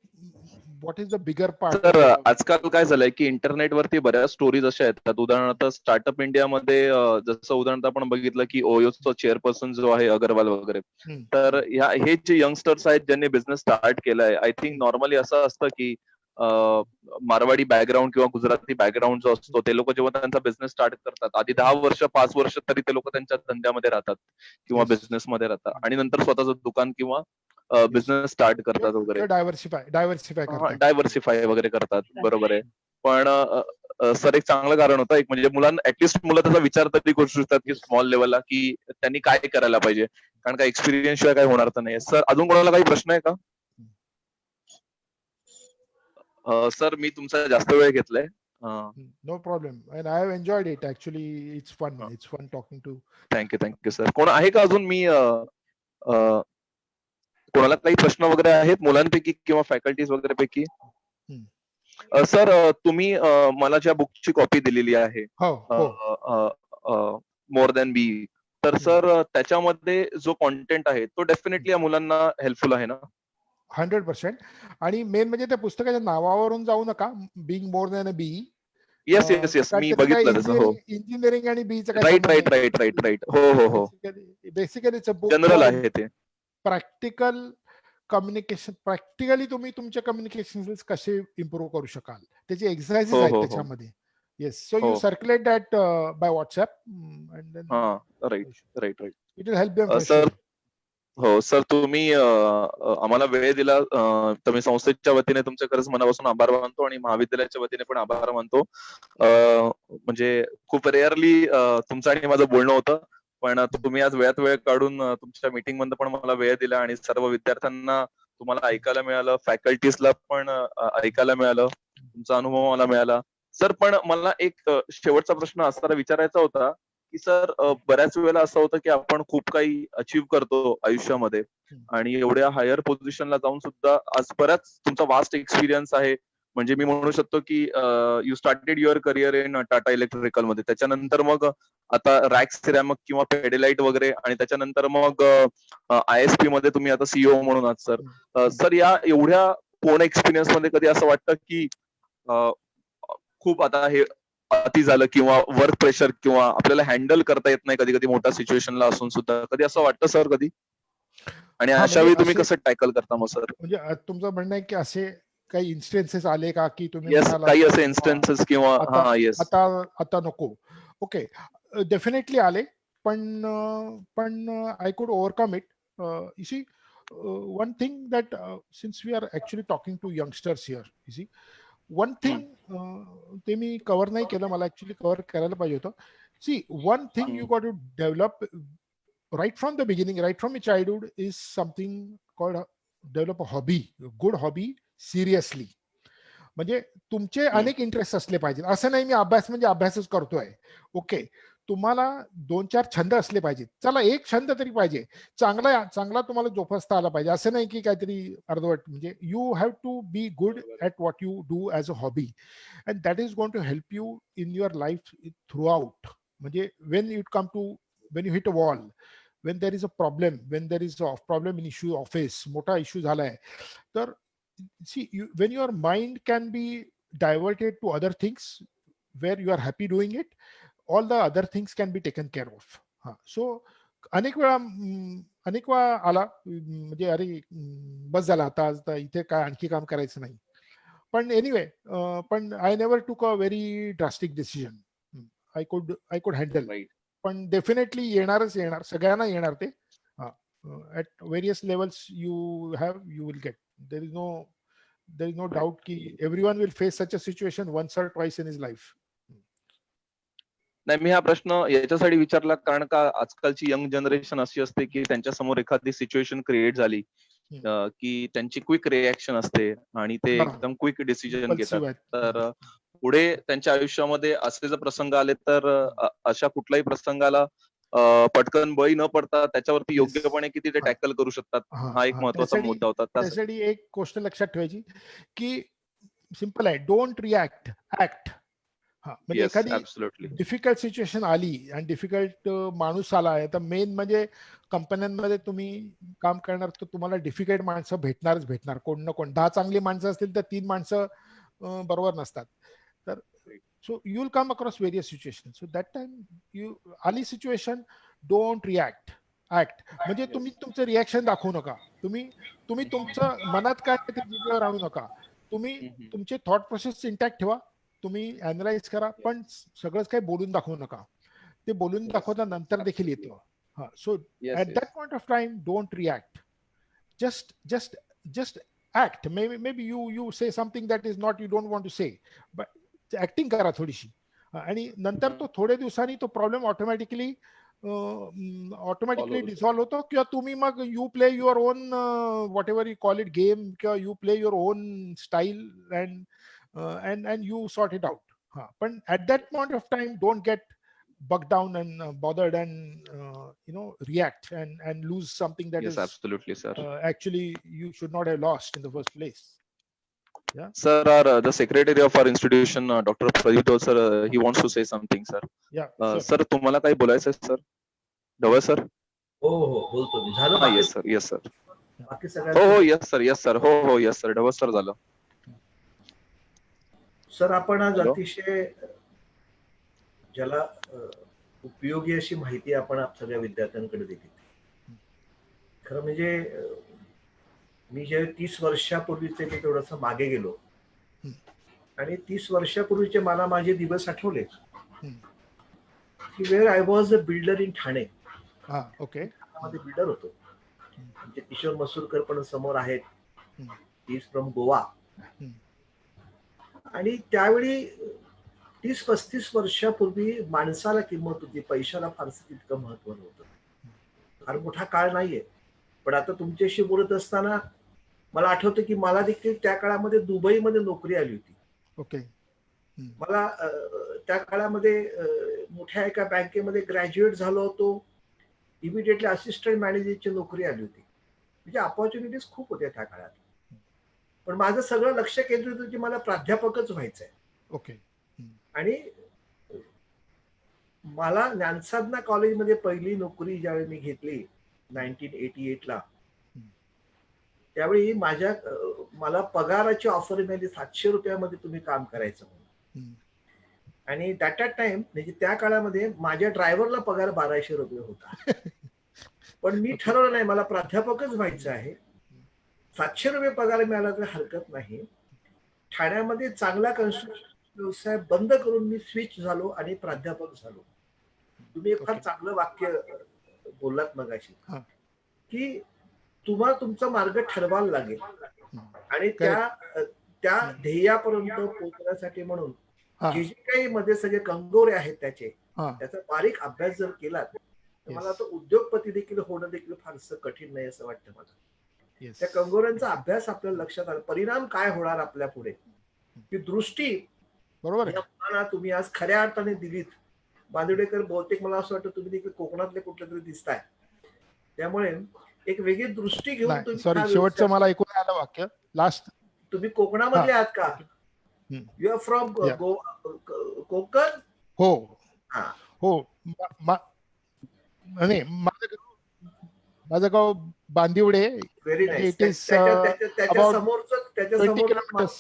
what is the bigger part. तर आजकाल काय झालंय की इंटरनेटवरती बऱ्याच स्टोरीज अशा येतात. उदाहरणार्थ स्टार्टअप इंडियामध्ये जसं उदाहरणार्थ आपण बघितलं की ओयोचा चेअरपर्सन जो आहे अगरवाल वगैरे, तर हे जे यंगस्टर्स आहेत ज्यांनी बिझनेस स्टार्ट केलाय, आय थिंक नॉर्मली असं असतं की मारवाडी बॅकग्राऊंड किंवा गुजराती बॅकग्राऊंड जो असतो, ते लोक जेव्हा त्यांचा बिझनेस स्टार्ट करतात आधी 10 वर्ष 5 वर्ष तरी ते लोक त्यांच्या धंद्यामध्ये राहतात किंवा बिझनेस मध्ये राहतात, आणि नंतर स्वतःचं दुकान किंवा बिझनेस स्टार्ट करतात वगैरे, डायव्हर्सिफाय वगैरे करतात. बरोबर आहे. पण सर एक चांगलं कारण होतं, एक म्हणजे मुलांना ऍटलिस्ट मुलं त्याचा विचार तरी करू शकतात की स्मॉल लेवलला की त्यांनी काय करायला पाहिजे, कारण का एक्सपिरियन्स शिवाय काय होणार तर नाही. सर अजून कोणाला काही प्रश्न आहे का? सर मी तुमचा जास्त वेळ घेतलाय. No problem. And I have enjoyed it. Actually it's fun talking to. Thank you sir. कोण आहे का अजून? मी कोणाला काही प्रश्न वगैरे आहेत मुलांपैकी किंवा फॅकल्टीज वगैरे पैकी? सर तुम्ही मला ज्या बुकची कॉपी दिलेली आहे मोर दॅन बी, तर सर त्याच्यामध्ये जो कॉन्टेंट आहे तो डेफिनेटली या मुलांना हेल्पफुल आहे ना? 100%. आणि मेन म्हणजे त्या पुस्तकाच्या नावावरून जाऊ नका, being more than a B. Yes मी बघितलं तसं. हो, इंजिनिअरिंग आणि बीचं राईट. हो. Basically it's a book general आहे ते. Practical communication. प्रॅक्टिकली तुम्ही तुमचे कम्युनिकेशन स्किल्स कसे इम्प्रूव्ह करू शकाल त्याचे एक्सरसाइजेस आहेत त्याच्यामध्ये. Yes, so you circulate that by WhatsApp and then right it will help them. Sir हो सर, तुम्ही आम्हाला वेळ दिला, तर मी संस्थेच्या वतीने तुमचे खरंच मनापासून आभार मानतो आणि महाविद्यालयाच्या वतीने पण आभार मानतो. म्हणजे खूप रेअरली तुमचं आणि माझं बोलणं होतं, पण तुम्ही आज वेळात वेळ काढून तुमच्या मीटिंग मध्ये पण मला वेळ दिला आणि सर्व विद्यार्थ्यांना तुम्हाला ऐकायला मिळालं, फॅकल्टीजला पण ऐकायला मिळालं, तुमचा अनुभव मला मिळाला. सर पण मला एक शेवटचा प्रश्न असा विचारायचा होता की सर बऱ्याच वेळेला असं होतं की आपण खूप काही अचीव्ह करतो आयुष्यामध्ये आणि एवढ्या हायर पोझिशनला जाऊन सुद्धा आज बराच तुमचा वास्ट एक्सपिरियन्स आहे. म्हणजे मी म्हणू शकतो की you started your career in Tata electrical मध्ये, त्याच्यानंतर मग आता रॅक्स सिरॅमिक किंवा पेडिलाइट वगैरे, आणि त्याच्यानंतर मग ISP मध्ये तुम्ही आता सीईओ म्हणून आहात. सर या एवढ्या पूर्ण एक्सपिरियन्स मध्ये कधी असं वाटतं की खूप आता हे अति झालं किंवा वर्क प्रेशर किंवा आपल्याला हँडल करता येत नाही कधी कधी मोठ्या सिच्युएशनला असून सुद्धा, कधी असं वाटतं सर कधी? आणि अशा वेळी तुम्ही कसं टॅकल करता मग सर? म्हणजे तुमचं म्हणणं आहे की असे काही इन्स्टेन्सेस आले का की तुम्ही काही असे इन्स्टेन्सेस किंवा आता नको? ओके, डेफिनेटली आले, पण I could overcome it. You see, one thing that since we are actually talking to youngsters here, you see, one thing ते मी कव्हर नाही केलं, मला ऍक्च्युअली कव्हर करायला पाहिजे होतं. See, one thing you got to develop right from the beginning, right from your childhood, is something called develop a hobby, a good hobby, seriously. म्हणजे तुमचे अनेक इंटरेस्ट असले पाहिजेत. असं नाही मी अभ्यास म्हणजे अभ्यासच करतोय. ओके, तुम्हाला 2-4 छंद असले पाहिजेत. चला एक छंद तरी पाहिजे. चांगला तुम्हाला जोपासता आला पाहिजे. असं नाही की काहीतरी अर्धवट. म्हणजे you have to be good at what you do as a hobby and that is going to help you in your life throughout. म्हणजे when you hit a wall, when there is a problem, when there is a problem in issue office, मोठा issue झालाय, तर see when your mind can be diverted to other things where you are happy doing it, all the other things can be taken care of. So अनेक वेळा आला म्हणजे अरे बस झाला आता इथे काय आणखी काम करायचं नाही. पण एनिवे, पण I never took a very drastic decision. I could handle. पण डेफिनेटली येणार, सगळ्यांना येणार ते. At various levels you will get. There is no doubt की everyone will face such a situation once or twice in his life. नाही, मी हा प्रश्न याच्यासाठी विचारला कारण का आजकालची यंग जनरेशन अशी असते की त्यांच्या समोर एखादी सिच्युएशन क्रिएट झाली की त्यांची क्विक रिॲक्शन असते आणि ते एकदम क्विक डिसिजन घेतात. तर पुढे त्यांच्या आयुष्यामध्ये असे जर प्रसंग आले तर अशा कुठल्याही प्रसंगाला पटकन बळी न पडता त्याच्यावरती योग्यपणे किती ते टॅकल करू शकतात, हा एक महत्वाचा मुद्दा होता. त्यासाठी एक गोष्ट लक्षात ठेवायची की सिंपल आहे, डोंट रिॲक्ट, ऍक्ट. म्हणजे एखादी डिफिकल्ट सिच्युएशन आली आणि डिफिकल्ट माणूस आला आहे तर मेन म्हणजे कंपन्यांमध्ये तुम्ही काम करणार तर तुम्हाला डिफिकल्ट माणसं भेटणार. कोण ना कोण 10 चांगली माणसं असतील तर 3 माणसं बरोबर नसतात. तर so you will come across various situation. So that time you आली सिच्युएशन, डोंट रिॲक्ट, ऍक्ट. म्हणजे तुम्ही तुमचं रिॲक्शन दाखवू नका. तुम्ही तुमचं मनात काय ते जिभेवर आणू नका. तुम्ही तुमचे थॉट प्रोसेस इंटॅक्ट ठेवा. तुम्ही अॅनलाइज करा, पण सगळंच काही बोलून दाखवू नका. ते बोलून दाखवता नंतर देखील येतं. So at that point of time don't react, just act. Maybe you say something that is not, you don't want to say, but acting करा थोडीशी. आणि नंतर तो थोड्या दिवसांनी तो प्रॉब्लेम ऑटोमॅटिकली डिसॉल्व्ह होतो. किंवा तुम्ही मग you play your own whatever you call it game, किंवा you play your own style and you sort it out. But at that point of time, don't get bugged down and bothered and react and lose something that yes, is absolutely, sir. Actually you should not have lost in the first place. Yeah, sir, the secretary of our institution, Dr. Pradeep Dol, sir, he wants to say something, sir. Yeah, sure. Sir, तुम्हाला काही बोलायचं आहे sir? ढवळ sir? हो बोलतो मी. झालं? Yes sir. बाकी सगळ्यांचं हो येस सर. हो येस सर. ढवळ सर झालं. सर, आपण आज अतिशय ज्याला उपयोगी अशी माहिती आपण सगळ्या विद्यार्थ्यांकडे दिली. खरं म्हणजे मी जे 30 वर्षापूर्वीचे मी थोडंसं मागे गेलो आणि 30 वर्षापूर्वीचे मला माझे दिवस आठवले की wear I was a builder in Thane. Okay. ठाण्यामध्ये बिल्डर होतो. म्हणजे किशोर मसूरकर पण समोर आहेत, इज फ्रॉम गोवा. आणि त्यावेळी 30-35 वर्षापूर्वी माणसाला किंमत होती, पैशाला फारसं तितकं महत्व नव्हतं. फार मोठा काळ नाहीये, पण आता तुमच्याशी बोलत असताना मला आठवतं की मला देखील त्या काळामध्ये दुबईमध्ये नोकरी आली होती. ओके. मला त्या काळामध्ये मोठ्या एका बँकेमध्ये ग्रॅज्युएट झालो होतो. इमिडिएटली असिस्टंट मॅनेजरची नोकरी आली होती. म्हणजे ऑपॉर्च्युनिटीज खूप होत्या त्या काळात. पण माझं सगळं लक्ष केंद्रित होतं की मला प्राध्यापकच व्हायचंय. ओके. आणि मला ज्ञानसाधना कॉलेजमध्ये पहिली नोकरी ज्यावेळी मी घेतली 1988 ला, त्यावेळी मला पगाराची ऑफर मिळाली 700 रुपयामध्ये तुम्ही काम करायचं म्हणून. आणि दॅट टाइम म्हणजे त्या काळामध्ये माझ्या ड्रायव्हरला पगार 1200 रुपये होता. पण मी ठरवलं नाही, मला प्राध्यापकच व्हायचं आहे. 700 रुपये पगार मिळाला तर हरकत नाही. ठाण्यामध्ये चांगला कन्स्ट्रक्शन व्यवसाय बंद करून मी स्विच झालो आणि प्राध्यापक झालो. तुम्ही एक फार चांगलं वाक्य बोललात मगाशी की तुम्हाला तुमचा मार्ग ठरवायला लागेल आणि त्या ध्येयापर्यंत पोहोचण्यासाठी म्हणून जे जे काही मध्ये सगळे कंगोरे आहेत त्याचा बारीक अभ्यास जर केला तर मला आता उद्योगपती देखील होणं देखील फारसं कठीण नाही असं वाटतं मला. त्या कंगोऱ्यांचा अभ्यास आपल्याला लक्षात आला, परिणाम काय होणार आपल्या पुढे ती दृष्टी बरोबर आहे. या मुलांना तुम्ही आज खऱ्या अर्थाने दिलीत. बांदिवडेकर बहुतेक मला असं वाटतं तुम्ही देखील कोकणातले कुठले तरी दिसताय. त्यामुळे एक वेगळी दृष्टी घेऊन नाही तुम्ही सॉरी, हा शेवटचं व्यवसाय- मला ऐकून आलं वाक्य लास्ट. तुम्ही कोकणामधले आहात का? Hmm. You are from Yeah. Konkan? हो हा. हो नाही, माझं गाव Bandivade. Very nice. It is, त्याच्या about समोरच 20 kilometers.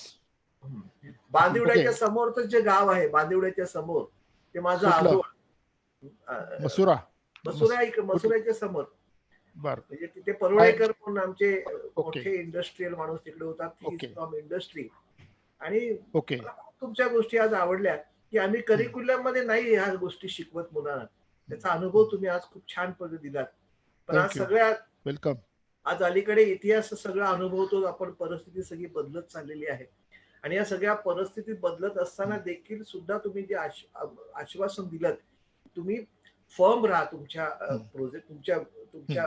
बांदिवड्याच्या Okay. समोरच जे गाव आहे, बांदिवड्याच्या समोर, ते माझं कुठलं? आजोळ. मसुरा. मसुऱ्याच्या समोर. बर. म्हणजे तिथे परुळेकर म्हणून आमचे Okay. मोठे इंडस्ट्रियल माणूस तिकडे होतात. Okay. From industry. आणि ओके. मला खूप तुमच्या गोष्टी आज आवडल्या की आम्ही करिक्युलम मध्ये नाही ह्या गोष्टी शिकवत मुलांना. त्याचा अनुभव तुम्ही आज खूप छान पद्धतीने दिलात. पण आज Thank you. सगळ्या वेलकम. आज अलीकडे इतिहास सगळा अनुभवतो आपण. परिस्थिती सगळी बदलत चाललेली आहे आणि या सगळ्या परिस्थितीत बदलत असताना देखील सुद्धा तुम्ही जे आश्वासन दिलं, तुम्ही फर्म राहा तुमच्या प्रोजेक्ट, तुमच्या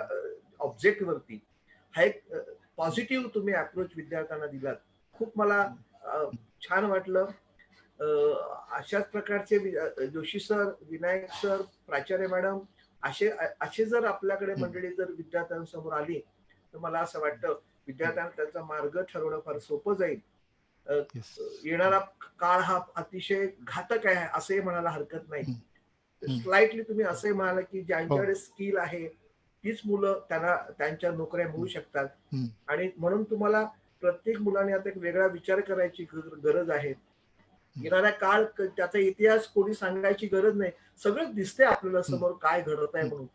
ऑब्जेक्ट वरती. हा एक पॉझिटिव्ह तुम्ही अप्रोच विद्यार्थ्यांना दिलात. खूप मला छान वाटलं. अशाच प्रकारचे जोशी सर, विनायक सर, प्राचार्य मॅडम असे जर आपल्याकडे मंडळी जर विद्यार्थ्यांसमोर आली तर मला असं वाटतं विद्यार्थ्यांना त्यांचा मार्ग ठरवणं फार सोपं जाईल. येणारा काळ हा अतिशय घातक आहे असंही म्हणायला हरकत नाही. स्लाइटली तुम्ही असंही म्हणाला की ज्यांच्याकडे स्किल आहे तीच मुलं त्यांना त्यांच्या नोकऱ्या मिळू शकतात. आणि म्हणून तुम्हाला प्रत्येक मुलाने आता एक वेगळा विचार करायची गरज आहे. येणारा काळ त्याचा इतिहास कोणी सांगायची गरज नाही. सगळं दिसतंय आपल्याला समोर काय घडत आहे म्हणून.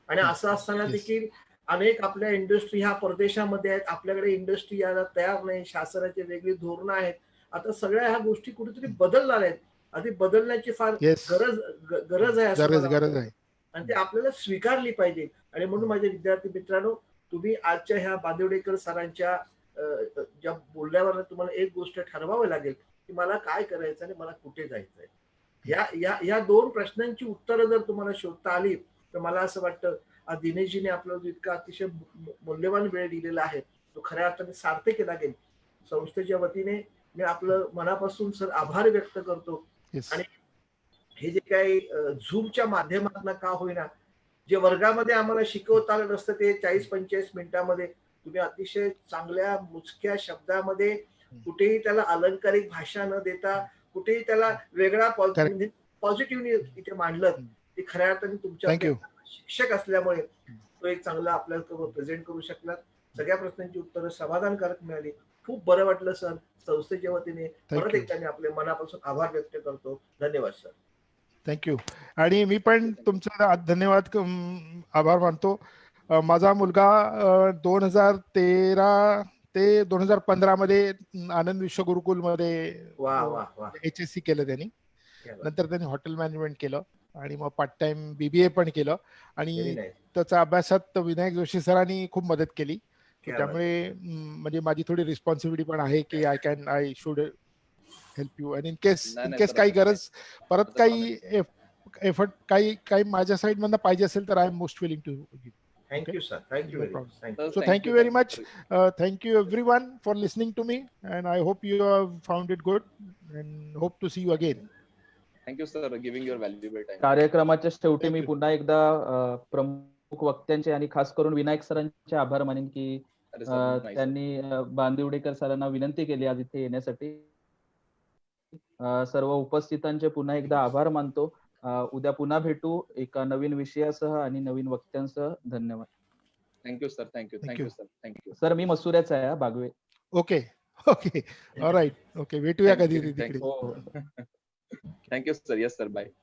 आणि असं असताना देखील अनेक आपल्या इंडस्ट्री ह्या परदेशामध्ये आहेत. आपल्याकडे इंडस्ट्री यायला तयार नाही. शासनाची वेगळी धोरणं आहेत. आता सगळ्या ह्या गोष्टी कुठेतरी बदलणार आहेत. आधी बदलण्याची फार गरज आहे असं मला वाटतं. आणि ते आपल्याला स्वीकारली पाहिजे. आणि म्हणून माझे विद्यार्थी मित्रांनो, तुम्ही आजच्या ह्या बांदिवडेकर सरांच्या ज्या बोलण्यावर तुम्हाला एक गोष्ट ठरवावी लागेल की मला काय करायचं आणि मला कुठे जायचंय. या दोन प्रश्नांची उत्तरं जर तुम्हाला शोधता आली तर मला असं वाटतं दिनेशजीने आपल्याला इतका अतिशय मूल्यवान वेळ दिलेला आहे तो खऱ्या अर्थाने सार्थक केला गेला. संस्थेच्या वतीने मी आपलं मनापासून सर आभार व्यक्त करतो. आणि हे जे काही झूमच्या माध्यमातून का होईना जे वर्गामध्ये आम्हाला शिकवता आलं नसतं ते 40-45 मिनिटांमध्ये तुम्ही अतिशय चांगल्या मुजक्या शब्दामध्ये कुठेही त्याला अलंकारिक भाषा न देता कुठेही त्याला वेगळा पॉझिटिव्हली इथे मांडलं. ते खऱ्या अर्थाने तुमच्या शिक्षक असल्यामुळे तो एक चांगला आपल्याला प्रेझेंट करू शकला. सगळ्या प्रश्नांची उत्तरं समाधानकारक मिळाली. खूप बरं वाटलं सर. संस्थेच्या वतीने परत एकदा मी आपल्या मनापासून आभार व्यक्त करतो. धन्यवाद सर. थँक्यू. आणि मी पण तुमचा धन्यवाद आभार मानतो. माझा मुलगा 2013 ते 2015 मध्ये आनंद विश्व गुरुकुल मध्ये HSC केलं त्यांनी. नंतर त्यांनी हॉटेल मॅनेजमेंट केलं आणि मग पार्ट टाइम BBA पण केलं. आणि त्याच्या अभ्यासात विनायक जोशी सरांनी खूप मदत केली. त्यामुळे म्हणजे माझी थोडी रिस्पॉन्सिबिलिटी पण आहे की आय शुड हेल्प यू. आणि इन केस काही गरज परत काही एफर्ट काही माझ्या साइड मधनं पाहिजे असेल तर I am most willing to give. Thank you, sir. Thank you very much. So thank you very much. Thank you everyone for listening to me, and I hope you have found it good, and hope to see you again. Thank you, sir, giving your valuable time. कार्यक्रमाच्या शेवटी मी पुन्हा एकदा प्रमुख वक्त्यांचे आणि खास करून विनायक सरांचे आभार मानेन की त्यांनी बांदिवडेकर सरांना विनंती केली आज इथे येण्यासाठी. सर्व उपस्थितांचे पुन्हा एकदा आभार मानतो. उद्या पुन्हा भेटू एका नवीन विषयासह आणि नवीन वक्त्यांसह. धन्यवाद. Thank you sir. Thank you sir. Thank you sir. मी मसुऱ्याचा आहे बागवे. Okay alright. ओके भेटूया कधी तिकडे. Thank you sir. Yes sir. Bye.